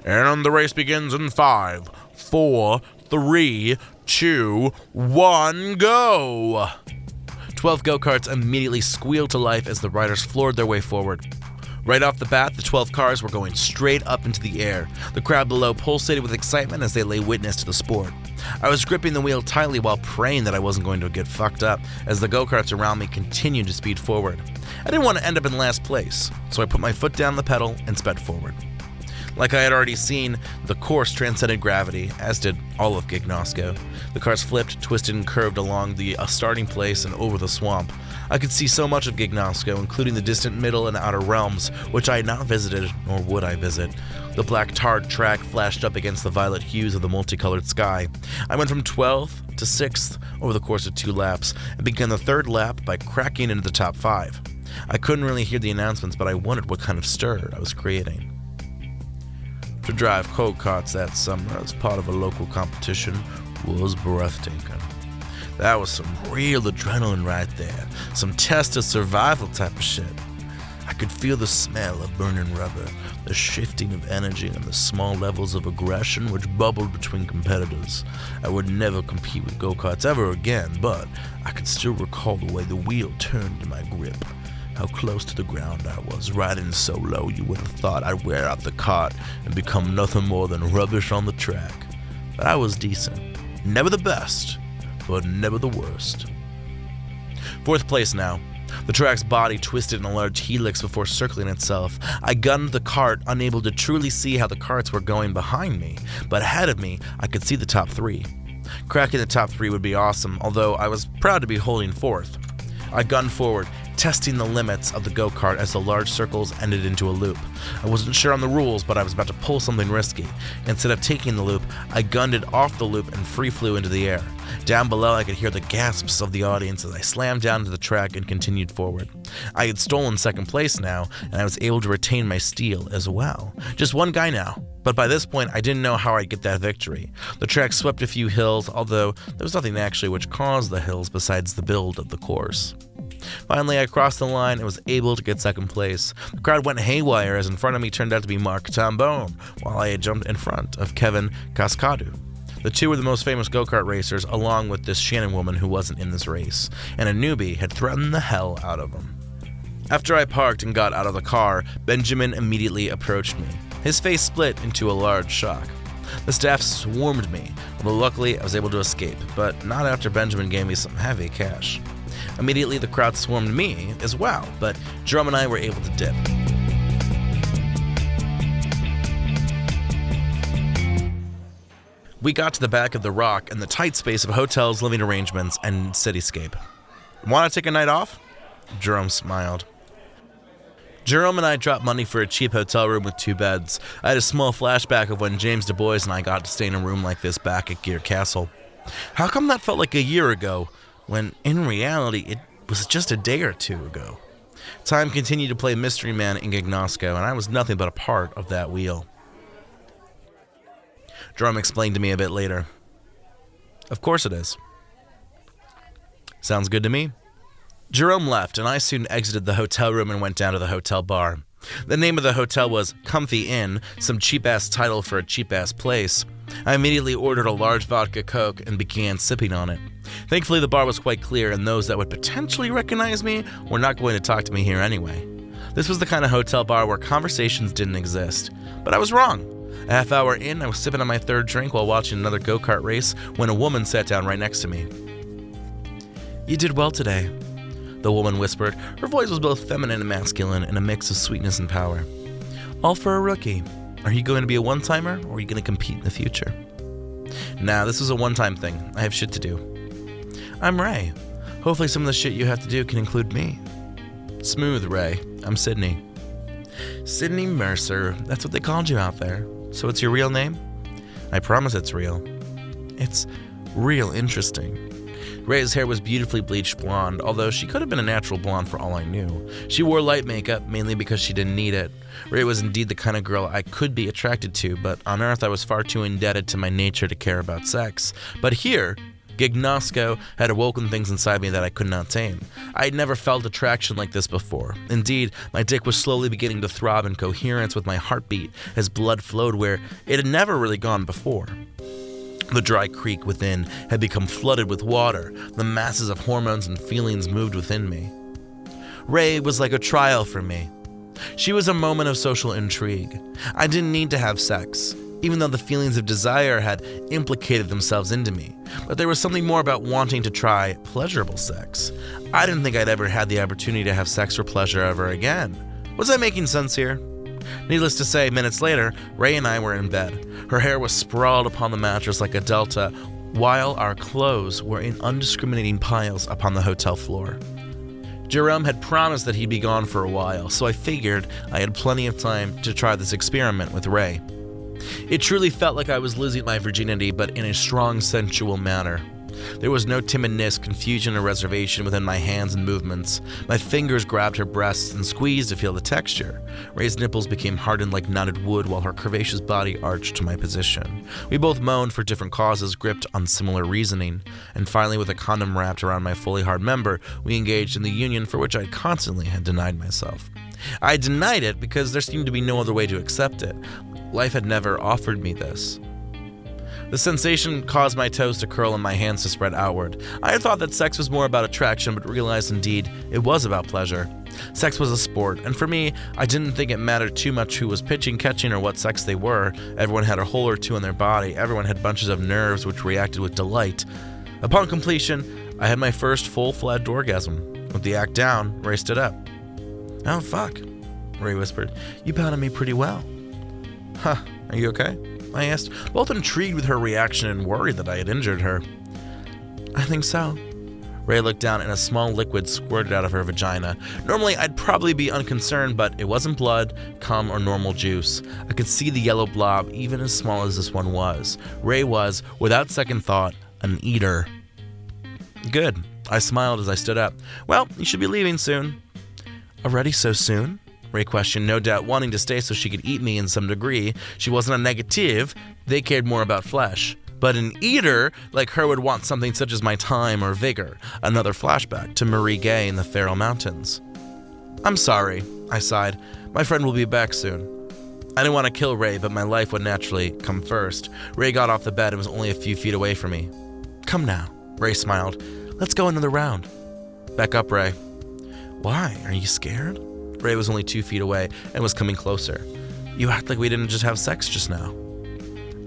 And the race begins in 5, 4, 3, 2, 1, go! 12 go-karts immediately squealed to life as the riders floored their way forward. Right off the bat, the 12 cars were going straight up into the air. The crowd below pulsated with excitement as they lay witness to the sport. I was gripping the wheel tightly while praying that I wasn't going to get fucked up as the go-karts around me continued to speed forward. I didn't want to end up in last place, so I put my foot down the pedal and sped forward. Like I had already seen, the course transcended gravity, as did all of Gignosco. The cars flipped, twisted, and curved along the starting place and over the swamp. I could see so much of Gignosco, including the distant middle and outer realms, which I had not visited, nor would I visit. The black tarred track flashed up against the violet hues of the multicolored sky. I went from 12th to 6th over the course of 2 laps, and began the 3rd lap by cracking into the top 5. I couldn't really hear the announcements, but I wondered what kind of stir I was creating. To drive go-karts that summer as part of a local competition was breathtaking. That was some real adrenaline right there, some test of survival type of shit. I could feel the smell of burning rubber, the shifting of energy, and the small levels of aggression which bubbled between competitors. I would never compete with go-karts ever again, but I could still recall the way the wheel turned in my grip. How close to the ground I was, riding so low you would have thought I'd wear out the cart and become nothing more than rubbish on the track. But I was decent. Never the best, but never the worst. 4th place now. The track's body twisted in a large helix before circling itself. I gunned the cart, unable to truly see how the carts were going behind me, but ahead of me, I could see the top 3. Cracking the top 3 would be awesome, although I was proud to be holding 4th. I gunned forward, testing the limits of the go-kart as the large circles ended into a loop. I wasn't sure on the rules, but I was about to pull something risky. Instead of taking the loop, I gunned it off the loop and free flew into the air. Down below, I could hear the gasps of the audience as I slammed down to the track and continued forward. I had stolen 2nd place now, and I was able to retain my steal as well. Just one guy now. But by this point, I didn't know how I'd get that victory. The track swept a few hills, although there was nothing actually which caused the hills besides the build of the course. Finally, I crossed the line and was able to get 2nd place. The crowd went haywire as in front of me turned out to be Mark Tambone, while I had jumped in front of Kevin Cascadu. The two were the most famous go-kart racers, along with this Shannon woman who wasn't in this race, and a newbie had threatened the hell out of them. After I parked and got out of the car, Benjamin immediately approached me. His face split into a large shock. The staff swarmed me, although luckily I was able to escape, but not after Benjamin gave me some heavy cash. Immediately the crowd swarmed me as well, but Jerome and I were able to dip. We got to the back of the rock and the tight space of hotels, living arrangements, and cityscape. Want to take a night off? Jerome smiled. Jerome and I dropped money for a cheap hotel room with 2 beds. I had a small flashback of when James Du Bois and I got to stay in a room like this back at Gear Castle. How come that felt like a year ago, when in reality it was just a day or 2 ago? Time continued to play Mystery Man in Gignosco, and I was nothing but a part of that wheel. Jerome explained to me a bit later. Of course it is. Sounds good to me. Jerome left, and I soon exited the hotel room and went down to the hotel bar. The name of the hotel was Comfy Inn, some cheap-ass title for a cheap-ass place. I immediately ordered a large vodka Coke and began sipping on it. Thankfully, the bar was quite clear, and those that would potentially recognize me were not going to talk to me here anyway. This was the kind of hotel bar where conversations didn't exist. But I was wrong. A half hour in, I was sipping on my third drink while watching another go-kart race when a woman sat down right next to me. "You did well today," the woman whispered. Her voice was both feminine and masculine, and a mix of sweetness and power. "All for a rookie. Are you going to be a one-timer, or are you going to compete in the future?" "Nah, this was a one-time thing. I have shit to do." "I'm Ray. Hopefully some of the shit you have to do can include me." "Smooth, Ray. I'm Sydney." "Sydney Mercer. That's what they called you out there. So it's your real name?" "I promise it's real." "It's real interesting." Ray's hair was beautifully bleached blonde, although she could have been a natural blonde for all I knew. She wore light makeup, mainly because she didn't need it. Ray was indeed the kind of girl I could be attracted to, but on Earth I was far too indebted to my nature to care about sex. But here, Gignosco had awoken things inside me that I could not tame. I had never felt attraction like this before. Indeed, my dick was slowly beginning to throb in coherence with my heartbeat as blood flowed where it had never really gone before. The dry creek within had become flooded with water. The masses of hormones and feelings moved within me. Ray was like a trial for me. She was a moment of social intrigue. I didn't need to have sex, even though the feelings of desire had implicated themselves into me. But there was something more about wanting to try pleasurable sex. I didn't think I'd ever had the opportunity to have sex for pleasure ever again. Was I making sense here? Needless to say, minutes later, Ray and I were in bed. Her hair was sprawled upon the mattress like a delta, while our clothes were in undiscriminating piles upon the hotel floor. Jerome had promised that he'd be gone for a while, so I figured I had plenty of time to try this experiment with Ray. It truly felt like I was losing my virginity, but in a strong, sensual manner. There was no timidness, confusion, or reservation within my hands and movements. My fingers grabbed her breasts and squeezed to feel the texture. Ray's nipples became hardened like knotted wood while her curvaceous body arched to my position. We both moaned for different causes, gripped on similar reasoning. And finally, with a condom wrapped around my fully hard member, we engaged in the union for which I constantly had denied myself. I denied it because there seemed to be no other way to accept it. Life had never offered me this. The sensation caused my toes to curl and my hands to spread outward. I had thought that sex was more about attraction, but realized indeed it was about pleasure. Sex was a sport, and for me, I didn't think it mattered too much who was pitching, catching, or what sex they were. Everyone had a hole or two in their body. Everyone had bunches of nerves which reacted with delight. Upon completion, I had my first full-fledged orgasm. With the act down, Ray stood up. "Oh, fuck," Ray whispered. "You pounded me pretty well." "Huh, are you okay?" I asked, both intrigued with her reaction and worried that I had injured her. "I think so." Ray looked down and a small liquid squirted out of her vagina. Normally, I'd probably be unconcerned, but it wasn't blood, cum, or normal juice. I could see the yellow blob, even as small as this one was. Ray was, without second thought, an eater. "Good." I smiled as I stood up. "Well, you should be leaving soon." "Already so soon?" Ray questioned, no doubt wanting to stay so she could eat me in some degree. She wasn't a negative. They cared more about flesh. But an eater like her would want something such as my time or vigor. Another flashback to Marie Gay in the Faroe Mountains. "I'm sorry," I sighed. "My friend will be back soon." I didn't want to kill Ray, but my life would naturally come first. Ray got off the bed and was only a few feet away from me. "Come now," Ray smiled. "Let's go another round." "Back up, Ray." "Why? Are you scared?" Ray was only 2 feet away and was coming closer. "You act like we didn't just have sex just now."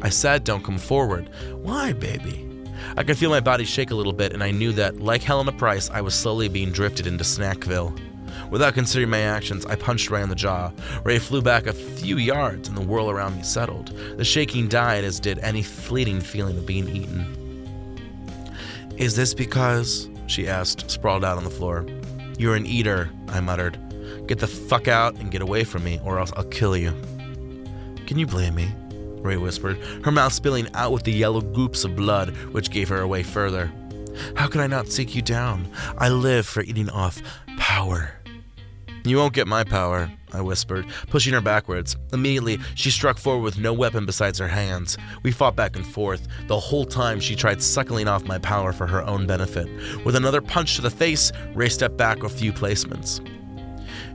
I said, "Don't come forward." "Why, baby?" I could feel my body shake a little bit, and I knew that, like Helena Price, I was slowly being drifted into Snackville. Without considering my actions, I punched Ray on the jaw. Ray flew back a few yards, and the whirl around me settled. The shaking died, as did any fleeting feeling of being eaten. "Is this because," she asked, sprawled out on the floor. "You're an eater," I muttered. "Get the fuck out and get away from me, or else I'll kill you." "Can you blame me?" Ray whispered, her mouth spilling out with the yellow goops of blood, which gave her away further. "How could I not seek you down? I live for eating off power." "You won't get my power," I whispered, pushing her backwards. Immediately, she struck forward with no weapon besides her hands. We fought back and forth. The whole time, she tried suckling off my power for her own benefit. With another punch to the face, Ray stepped back a few placements.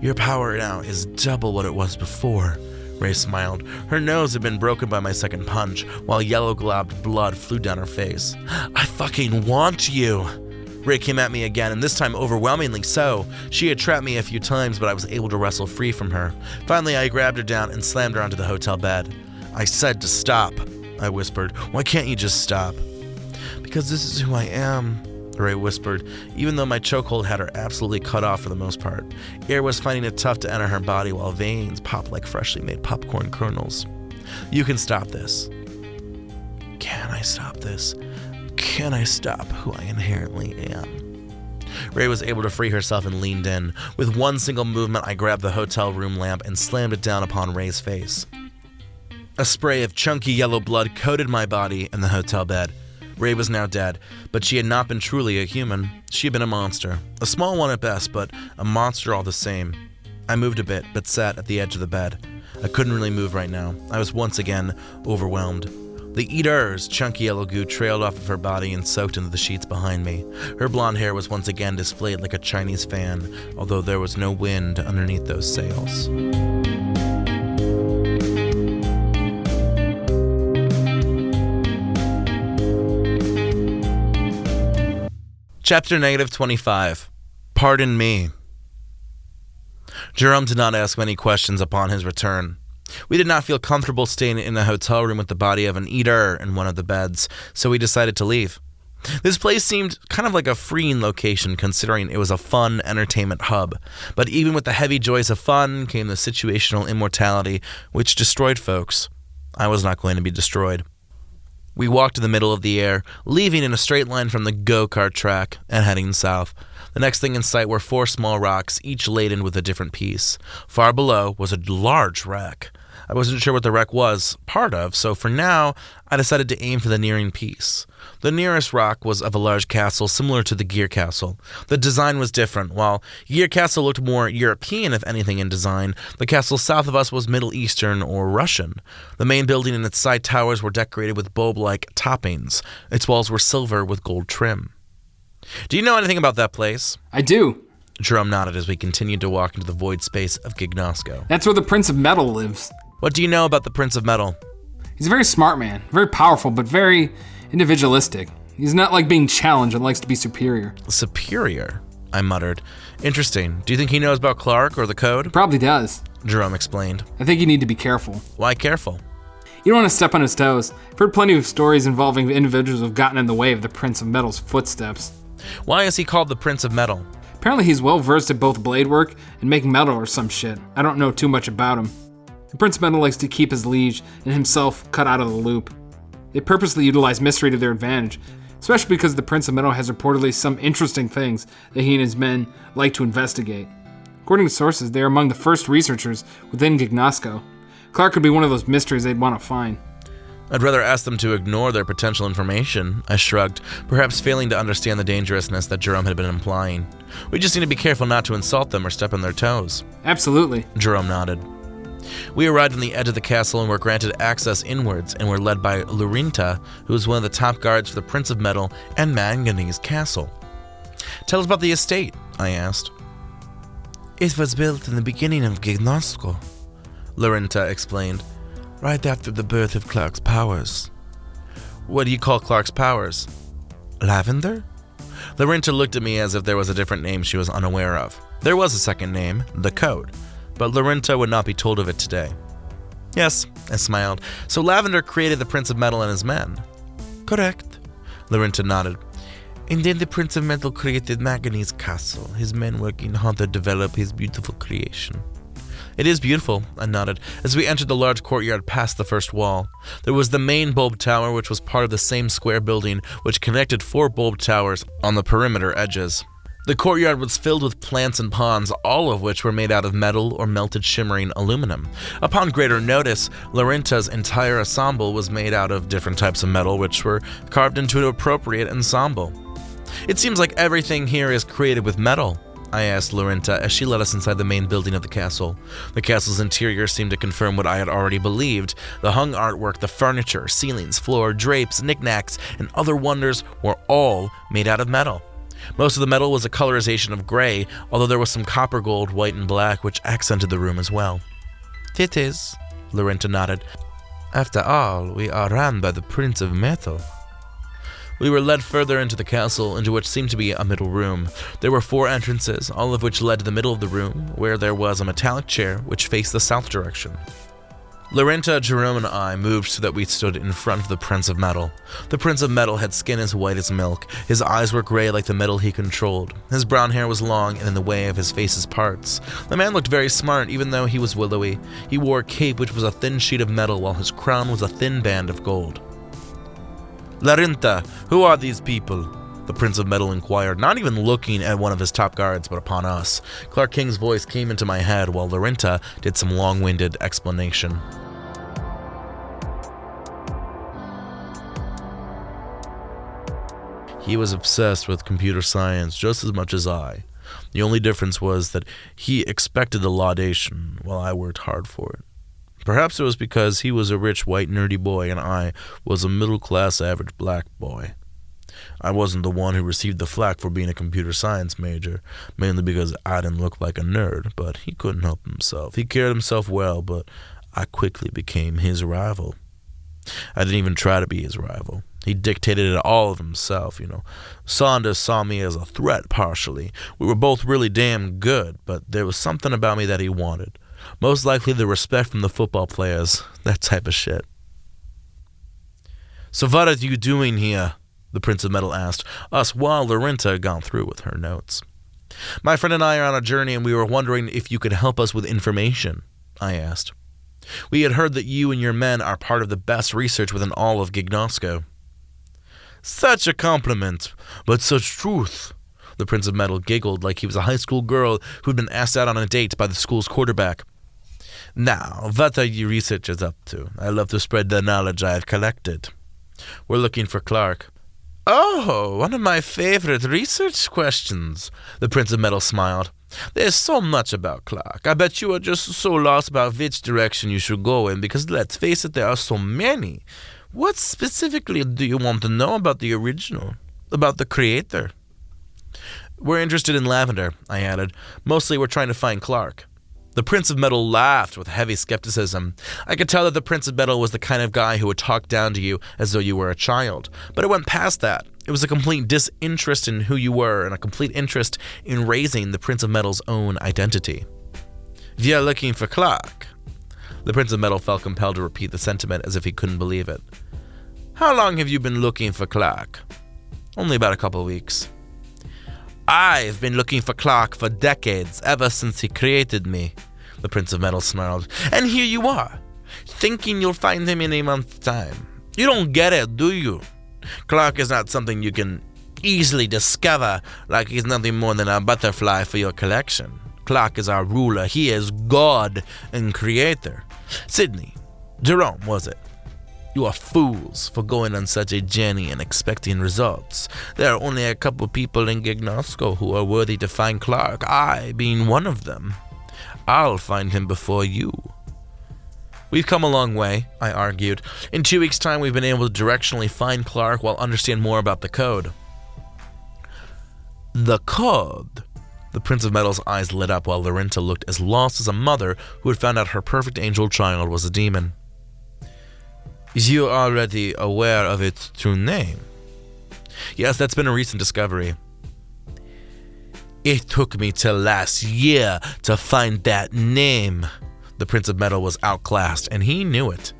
Your power now is double what it was before, Ray smiled. Her nose had been broken by my second punch, while yellow-globbed blood flew down her face. I fucking want you! Ray came at me again, and this time overwhelmingly so. She had trapped me a few times, but I was able to wrestle free from her. Finally, I grabbed her down and slammed her onto the hotel bed. I said to stop, I whispered. Why can't you just stop? Because this is who I am, Ray whispered, even though my chokehold had her absolutely cut off for the most part. Air was finding it tough to enter her body while veins popped like freshly made popcorn kernels. You can stop this. Can I stop this? Can I stop who I inherently am? Ray was able to free herself and leaned in. With one single movement, I grabbed the hotel room lamp and slammed it down upon Ray's face. A spray of chunky yellow blood coated my body and the hotel bed. Ray was now dead, but she had not been truly a human. She had been a monster. A small one at best, but a monster all the same. I moved a bit, but sat at the edge of the bed. I couldn't really move right now. I was once again overwhelmed. The eater's chunky yellow goo trailed off of her body and soaked into the sheets behind me. Her blonde hair was once again displayed like a Chinese fan, although there was no wind underneath those sails. Chapter -25. Pardon me. Jerome did not ask many questions upon his return. We did not feel comfortable staying in a hotel room with the body of an eater in one of the beds, so we decided to leave. This place seemed kind of like a freeing location considering it was a fun entertainment hub, but even with the heavy joys of fun came the situational immortality which destroyed folks. I was not going to be destroyed. We walked in the middle of the air, leaving in a straight line from the go-kart track and heading south. The next thing in sight were 4 small rocks, each laden with a different piece. Far below was a large wreck. I wasn't sure what the wreck was part of, so for now, I decided to aim for the nearing piece. The nearest rock was of a large castle similar to the Gear Castle. The design was different. While Gear Castle looked more European, if anything, in design, the castle south of us was Middle Eastern or Russian. The main building and its side towers were decorated with bulb-like toppings. Its walls were silver with gold trim. Do you know anything about that place? I do. Jerome nodded as we continued to walk into the void space of Gignosco. That's where the Prince of Metal lives. What do you know about the Prince of Metal? He's a very smart man, very powerful, but very individualistic. He's not like being challenged and likes to be superior. Superior? I muttered. Interesting. Do you think he knows about Clark or the code? He probably does. Jerome explained. I think you need to be careful. Why careful? You don't want to step on his toes. I've heard plenty of stories involving individuals who have gotten in the way of the Prince of Metal's footsteps. Why is he called the Prince of Metal? Apparently he's well versed at both blade work and making metal or some shit. I don't know too much about him. The Prince of Metal likes to keep his liege and himself cut out of the loop. They purposely utilize mystery to their advantage, especially because the Prince of Metal has reportedly some interesting things that he and his men like to investigate. According to sources, they are among the first researchers within Gignosco. Clark could be one of those mysteries they'd want to find. I'd rather ask them to ignore their potential information, I shrugged, perhaps failing to understand the dangerousness that Jerome had been implying. We just need to be careful not to insult them or step on their toes. Absolutely. Jerome nodded. We arrived on the edge of the castle and were granted access inwards and were led by Lurinta, who was one of the top guards for the Prince of Metal and Manganese Castle. Tell us about the estate, I asked. It was built in the beginning of Gignosco, Lurinta explained, right after the birth of Clark's powers. What do you call Clark's powers? Lavender? Lurinta looked at me as if there was a different name she was unaware of. There was a second name, the Code, but Lurinta would not be told of it today. Yes, I smiled. So Lavender created the Prince of Metal and his men. Correct, Lurinta nodded. And then the Prince of Metal created Manganese Castle, his men working hard to develop his beautiful creation. It is beautiful, I nodded, as we entered the large courtyard past the first wall. There was the main bulb tower, which was part of the same square building, which connected 4 bulb towers on the perimeter edges. The courtyard was filled with plants and ponds, all of which were made out of metal or melted shimmering aluminum. Upon greater notice, Lurinta's entire ensemble was made out of different types of metal, which were carved into an appropriate ensemble. It seems like everything here is created with metal, I asked Lorinta as she led us inside the main building of the castle. The castle's interior seemed to confirm what I had already believed. The hung artwork, the furniture, ceilings, floor, drapes, knickknacks, and other wonders were all made out of metal. Most of the metal was a colorization of gray, although there was some copper gold, white, and black, which accented the room as well. "It is," Lorinta nodded. "After all, we are run by the Prince of Metal." We were led further into the castle, into which seemed to be a middle room. There were 4 entrances, all of which led to the middle of the room, where there was a metallic chair which faced the south direction. Lorinta, Jerome, and I moved so that we stood in front of the Prince of Metal. The Prince of Metal had skin as white as milk. His eyes were gray like the metal he controlled. His brown hair was long and in the way of his face's parts. The man looked very smart, even though he was willowy. He wore a cape which was a thin sheet of metal, while his crown was a thin band of gold. "Lorinta, who are these people?" the Prince of Metal inquired, not even looking at one of his top guards, but upon us. Clark King's voice came into my head while Lorinta did some long-winded explanation. He was obsessed with computer science just as much as I. The only difference was that he expected the laudation, while I worked hard for it. Perhaps it was because he was a rich, white, nerdy boy and I was a middle-class, average black boy. I wasn't the one who received the flack for being a computer science major, mainly because I didn't look like a nerd, but he couldn't help himself. He carried himself well, but I quickly became his rival. I didn't even try to be his rival. He dictated it all of himself, Saunders saw me as a threat partially. We were both really damn good, but there was something about me that he wanted. Most likely the respect from the football players, that type of shit. "So what are you doing here?" the Prince of Metal asked us while Lorinta had gone through with her notes. "My friend and I are on a journey and we were wondering if you could help us with information," I asked. "We had heard that you and your men are part of the best research within all of Gignosco." "Such a compliment, but such truth." The Prince of Metal giggled like he was a high school girl who'd been asked out on a date by the school's quarterback. "Now, what are you researchers up to? I love to spread the knowledge I have collected." "We're looking for Clark." "Oh, one of my favorite research questions," the Prince of Metal smiled. "There's so much about Clark. I bet you are just so lost about which direction you should go in, because let's face it, there are so many. What specifically do you want to know about the original? About the creator?" "We're interested in Lavender," I added. "Mostly we're trying to find Clark." The Prince of Metal laughed with heavy skepticism. I could tell that the Prince of Metal was the kind of guy who would talk down to you as though you were a child. But it went past that. It was a complete disinterest in who you were and a complete interest in raising the Prince of Metal's own identity. "We are looking for Clark." The Prince of Metal felt compelled to repeat the sentiment as if he couldn't believe it. "How long have you been looking for Clark?" "Only about a couple of weeks." "I've been looking for Clark for decades, ever since he created me," the Prince of Metal snarled. "And here you are, thinking you'll find him in a month's time. You don't get it, do you? Clark is not something you can easily discover, like he's nothing more than a butterfly for your collection. Clark is our ruler. He is God and creator. Sydney, Jerome, was it? You are fools for going on such a journey and expecting results. There are only a couple people in Gignosco who are worthy to find Clark, I being one of them. I'll find him before you." "We've come a long way," I argued. "In 2 weeks' time, we've been able to directionally find Clark while understand more about the code." "The code?" The Prince of Metal's eyes lit up while Lorinta looked as lost as a mother who had found out her perfect angel child was a demon. "You are already aware of its true name?" "Yes, that's been a recent discovery." "It took me till last year to find that name." The Prince of Metal was outclassed, and he knew it.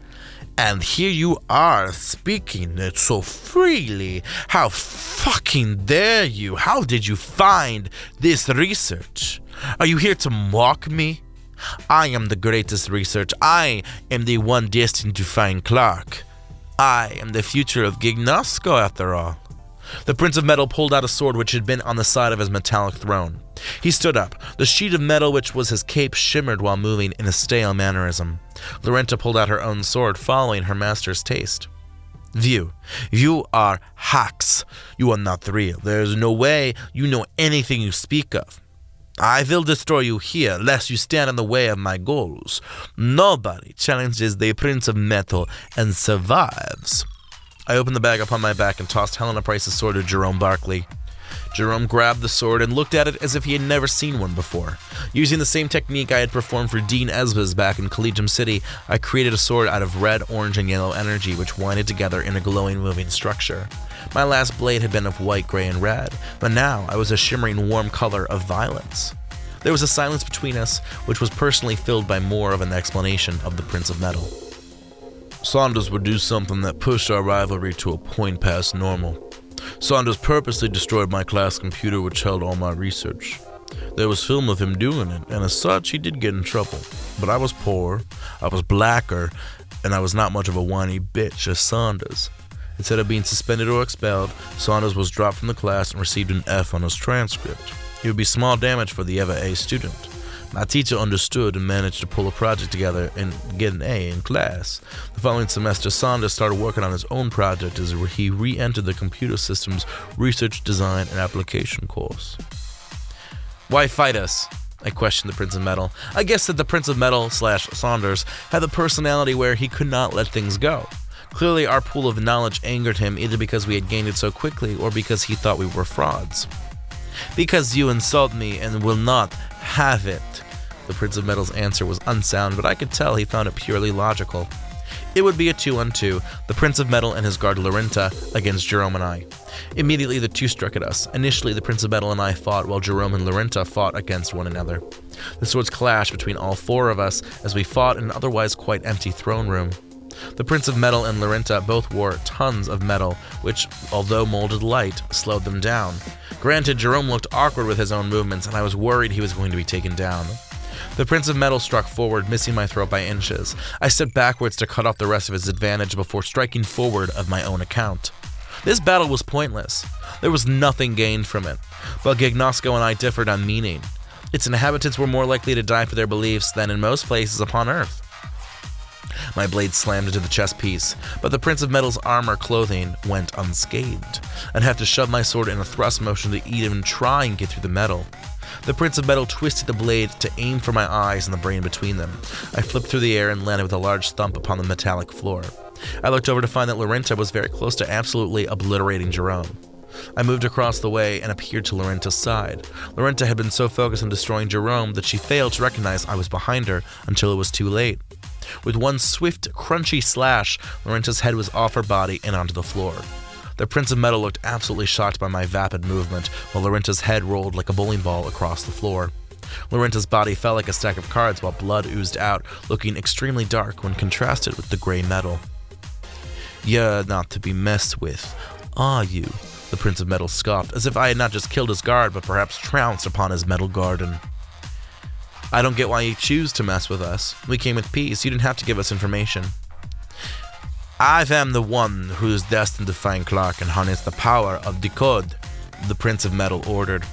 "And here you are, speaking it so freely. How fucking dare you? How did you find this research? Are you here to mock me? I am the greatest research. I am the one destined to find Clark. I am the future of Gignosco, after all." The Prince of Metal pulled out a sword which had been on the side of his metallic throne. He stood up. The sheet of metal which was his cape shimmered while moving in a stale mannerism. Lorinta pulled out her own sword, following her master's taste. "View, you are hacks. You are not real. There is no way you know anything you speak of." I will destroy you here, lest you stand in the way of my goals. Nobody challenges the Prince of Metal and survives. I opened the bag upon my back and tossed Helena Price's sword to Jerome Barkley. Jerome grabbed the sword and looked at it as if he had never seen one before. Using the same technique I had performed for Dean Esbas back in Collegium City, I created a sword out of red, orange, and yellow energy which winded together in a glowing, moving structure. My last blade had been of white, gray, and red, but now I was a shimmering, warm color of violence. There was a silence between us, which was personally filled by more of an explanation of the Prince of Metal. Saunders would do something that pushed our rivalry to a point past normal. Saunders purposely destroyed my class computer which held all my research. There was film of him doing it, and as such, he did get in trouble. But I was poor, I was blacker, and I was not much of a whiny bitch as Saunders. Instead of being suspended or expelled, Saunders was dropped from the class and received an F on his transcript. It would be small damage for the ever A student. My teacher understood and managed to pull a project together and get an A in class. The following semester, Saunders started working on his own project as he re-entered the computer systems research, design, and application course. Why fight us? I questioned the Prince of Metal. I guess that the Prince of Metal / Saunders had the personality where he could not let things go. Clearly, our pool of knowledge angered him either because we had gained it so quickly or because he thought we were frauds. Because you insult me and will not have it. The Prince of Metal's answer was unsound, but I could tell he found it purely logical. It would be a 2-on-2, the Prince of Metal and his guard Larinta against Jerome and I. Immediately the two struck at us. Initially the Prince of Metal and I fought while Jerome and Larinta fought against one another. The swords clashed between all four of us as we fought in an otherwise quite empty throne room. The Prince of Metal and Larinta both wore tons of metal, which, although molded light, slowed them down. Granted, Jerome looked awkward with his own movements, and I was worried he was going to be taken down. The Prince of Metal struck forward, missing my throat by inches. I stepped backwards to cut off the rest of his advantage before striking forward of my own account. This battle was pointless. There was nothing gained from it, but Gignosco and I differed on meaning. Its inhabitants were more likely to die for their beliefs than in most places upon Earth. My blade slammed into the chest piece, but the Prince of Metal's armor clothing went unscathed. I'd have to shove my sword in a thrust motion to even try and get through the metal. The Prince of Metal twisted the blade to aim for my eyes and the brain between them. I flipped through the air and landed with a large thump upon the metallic floor. I looked over to find that Larinta was very close to absolutely obliterating Jerome. I moved across the way and appeared to Larinta's side. Larinta had been so focused on destroying Jerome that she failed to recognize I was behind her until it was too late. With one swift, crunchy slash, Larinta's head was off her body and onto the floor. The Prince of Metal looked absolutely shocked by my vapid movement, while Larinta's head rolled like a bowling ball across the floor. Larinta's body fell like a stack of cards while blood oozed out, looking extremely dark when contrasted with the gray metal. "You're not to be messed with, are you?" the Prince of Metal scoffed, as if I had not just killed his guard, but perhaps trounced upon his metal garden. "I don't get why you choose to mess with us. We came with peace. You didn't have to give us information." "I am the one who is destined to find Clark and harness the power of the code," the Prince of Metal ordered.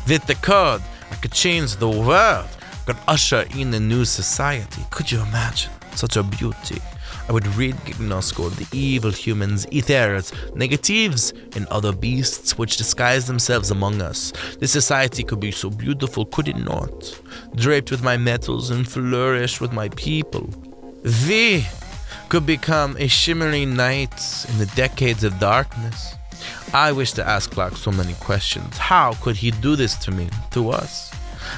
"With the code, I could change the world, could usher in a new society. Could you imagine? Such a beauty. I would rid Gignosco of the evil humans, ethers, negatives, and other beasts which disguise themselves among us. This society could be so beautiful, could it not? Draped with my metals and flourished with my people. We could become a shimmering night in the decades of darkness. I wish to ask Clark so many questions. How could he do this to me, to us?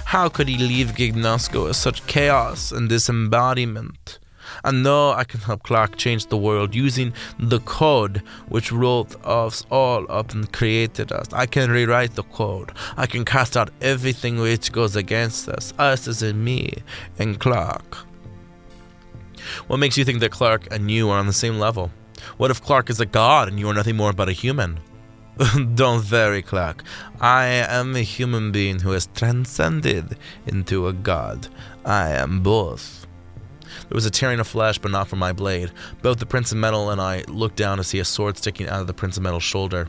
How could he leave Gignosco as such chaos and disembodiment? I know I can help Clark change the world using the code which wrote us all up and created us. I can rewrite the code. I can cast out everything which goes against us as in me and Clark." "What makes you think that Clark and you are on the same level? What if Clark is a god and you are nothing more but a human?" "Don't worry, Clark. I am a human being who has transcended into a god. I am both." There was a tearing of flesh, but not from my blade. Both the Prince of Metal and I looked down to see a sword sticking out of the Prince of Metal's shoulder.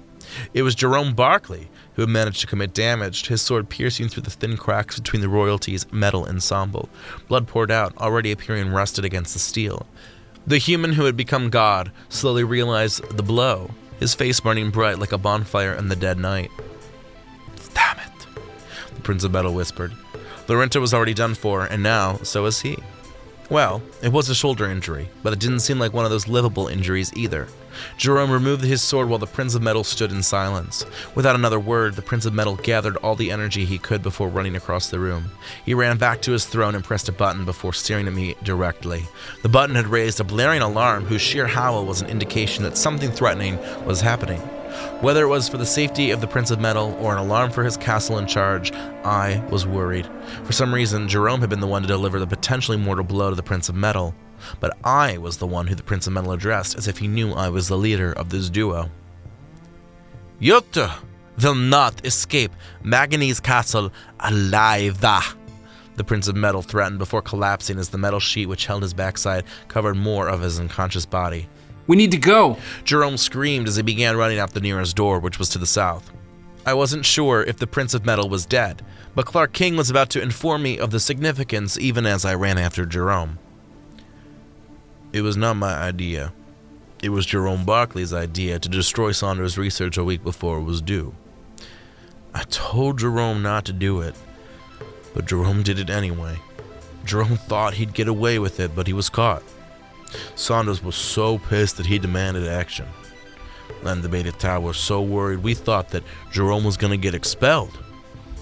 It was Jerome Barkley who had managed to commit damage, his sword piercing through the thin cracks between the royalty's metal ensemble. Blood poured out, already appearing rusted against the steel. The human who had become God slowly realized the blow, his face burning bright like a bonfire in the dead night. "Damn it." The Prince of Metal whispered. Lorenta was already done for, and now, so was he. Well, it was a shoulder injury, but it didn't seem like one of those livable injuries either. Jerome removed his sword while the Prince of Metal stood in silence. Without another word, the Prince of Metal gathered all the energy he could before running across the room. He ran back to his throne and pressed a button before staring at me directly. The button had raised a blaring alarm whose sheer howl was an indication that something threatening was happening. Whether it was for the safety of the Prince of Metal or an alarm for his castle in charge, I was worried. For some reason, Jerome had been the one to deliver the potentially mortal blow to the Prince of Metal, but I was the one who the Prince of Metal addressed as if he knew I was the leader of this duo. Jutta will not escape Magani's castle alive. The Prince of Metal threatened before collapsing as the metal sheet which held his backside covered more of his unconscious body. We need to go. Jerome screamed as he began running out the nearest door, which was to the south. I wasn't sure if the Prince of Metal was dead, but Clark King was about to inform me of the significance even as I ran after Jerome. It was not my idea. It was Jerome Barkley's idea to destroy Saunders' research a week before it was due. I told Jerome not to do it, but Jerome did it anyway. Jerome thought he'd get away with it, but he was caught. Saunders was so pissed that he demanded action. And the Beta Tau was so worried we thought that Jerome was going to get expelled.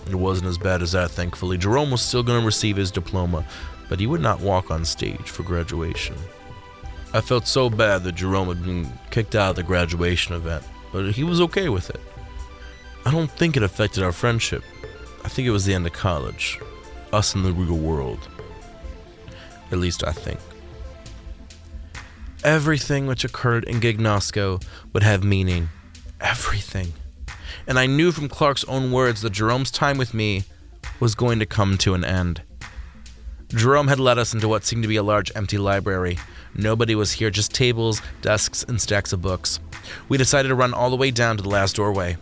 It wasn't as bad as that, thankfully. Jerome was still going to receive his diploma, but he would not walk on stage for graduation. I felt so bad that Jerome had been kicked out of the graduation event, but he was okay with it. I don't think it affected our friendship. I think it was the end of college. Us in the real world. At least I think. Everything which occurred in Gignosco would have meaning. Everything. And I knew from Clark's own words that Jerome's time with me was going to come to an end. Jerome had led us into what seemed to be a large empty library. Nobody was here, just tables, desks, and stacks of books. We decided to run all the way down to the last doorway.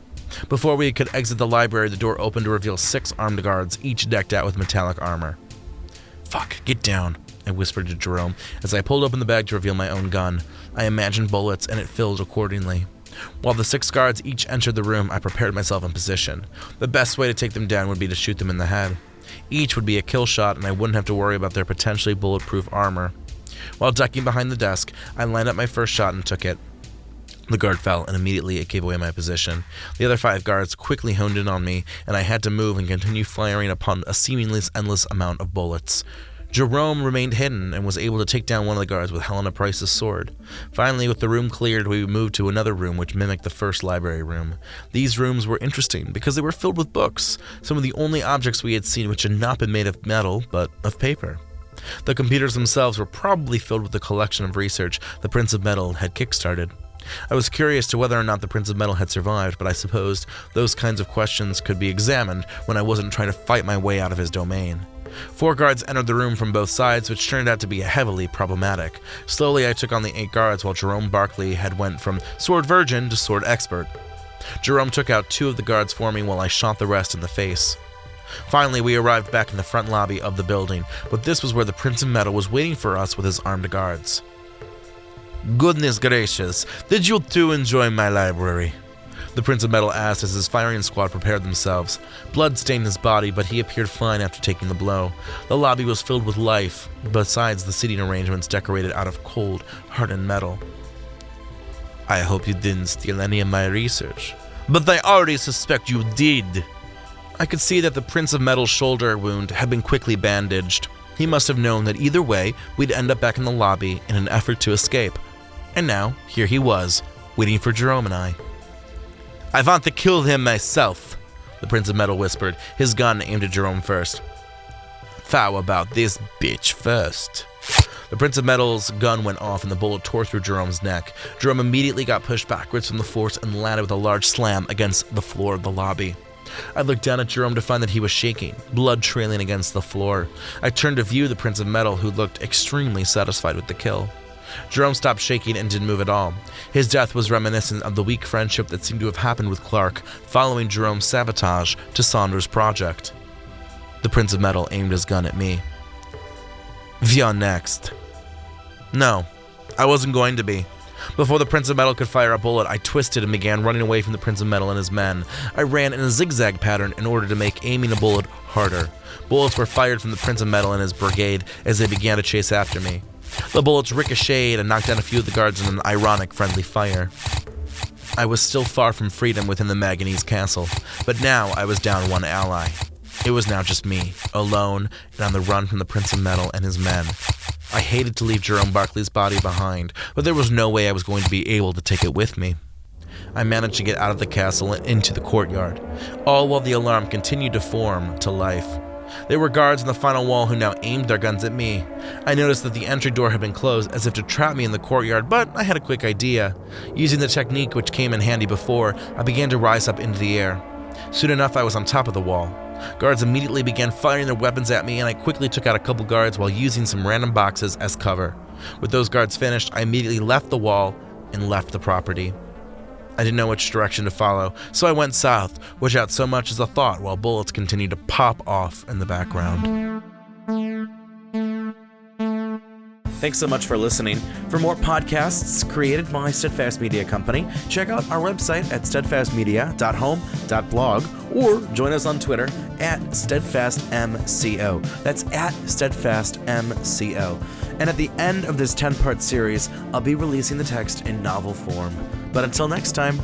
Before we could exit the library, the door opened to reveal 6 armed guards, each decked out with metallic armor. Fuck, get down, I whispered to Jerome as I pulled open the bag to reveal my own gun. I imagined bullets, and it filled accordingly. While the 6 guards each entered the room, I prepared myself in position. The best way to take them down would be to shoot them in the head. Each would be a kill shot, and I wouldn't have to worry about their potentially bulletproof armor. While ducking behind the desk, I lined up my first shot and took it. The guard fell, and immediately it gave away my position. The other 5 guards quickly honed in on me, and I had to move and continue firing upon a seemingly endless amount of bullets. Jerome remained hidden and was able to take down one of the guards with Helena Price's sword. Finally, with the room cleared, we moved to another room which mimicked the first library room. These rooms were interesting because they were filled with books, some of the only objects we had seen which had not been made of metal, but of paper. The computers themselves were probably filled with the collection of research the Prince of Metal had kickstarted. I was curious to whether or not the Prince of Metal had survived, but I supposed those kinds of questions could be examined when I wasn't trying to fight my way out of his domain. 4 guards entered the room from both sides, which turned out to be heavily problematic. Slowly, I took on the 8 guards, while Jerome Barkley had went from sword virgin to sword expert. Jerome took out 2 of the guards for me while I shot the rest in the face. Finally, we arrived back in the front lobby of the building, but this was where the Prince of Metal was waiting for us with his armed guards. Goodness gracious, did you too enjoy my library? The Prince of Metal asked as his firing squad prepared themselves. Blood stained his body, but he appeared fine after taking the blow. The lobby was filled with life, besides the seating arrangements decorated out of cold, hardened metal. I hope you didn't steal any of my research. But I already suspect you did. I could see that the Prince of Metal's shoulder wound had been quickly bandaged. He must have known that either way, we'd end up back in the lobby in an effort to escape. And now, here he was, waiting for Jerome and I. I want to kill him myself, the Prince of Metal whispered, his gun aimed at Jerome first. How about this bitch first? The Prince of Metal's gun went off and the bullet tore through Jerome's neck. Jerome immediately got pushed backwards from the force and landed with a large slam against the floor of the lobby. I looked down at Jerome to find that he was shaking, blood trailing against the floor. I turned to view the Prince of Metal, who looked extremely satisfied with the kill. Jerome stopped shaking and didn't move at all. His death was reminiscent of the weak friendship that seemed to have happened with Clark following Jerome's sabotage to Saunders' project. The Prince of Metal aimed his gun at me. "We are next." No, I wasn't going to be. Before the Prince of Metal could fire a bullet, I twisted and began running away from the Prince of Metal and his men. I ran in a zigzag pattern in order to make aiming a bullet harder. Bullets were fired from the Prince of Metal and his brigade as they began to chase after me. The bullets ricocheted and knocked down a few of the guards in an ironic friendly fire. I was still far from freedom within the Manganese castle, but now I was down one ally. It was now just me, alone and on the run from the Prince of Metal and his men. I hated to leave Jerome Barclay's body behind, but there was no way I was going to be able to take it with me. I managed to get out of the castle and into the courtyard, all while the alarm continued to form to life. There were guards on the final wall who now aimed their guns at me. I noticed that the entry door had been closed as if to trap me in the courtyard, but I had a quick idea. Using the technique which came in handy before, I began to rise up into the air. Soon enough, I was on top of the wall. Guards immediately began firing their weapons at me, and I quickly took out a couple guards while using some random boxes as cover. With those guards finished, I immediately left the wall and left the property. I didn't know which direction to follow, so I went south, without so much as a thought while bullets continued to pop off in the background. Thanks so much for listening. For more podcasts created by Steadfast Media Company, check out our website at steadfastmedia.home.blog or join us on Twitter at SteadfastMCO. That's at SteadfastMCO. And at the end of this 10-part series, I'll be releasing the text in novel form. But until next time...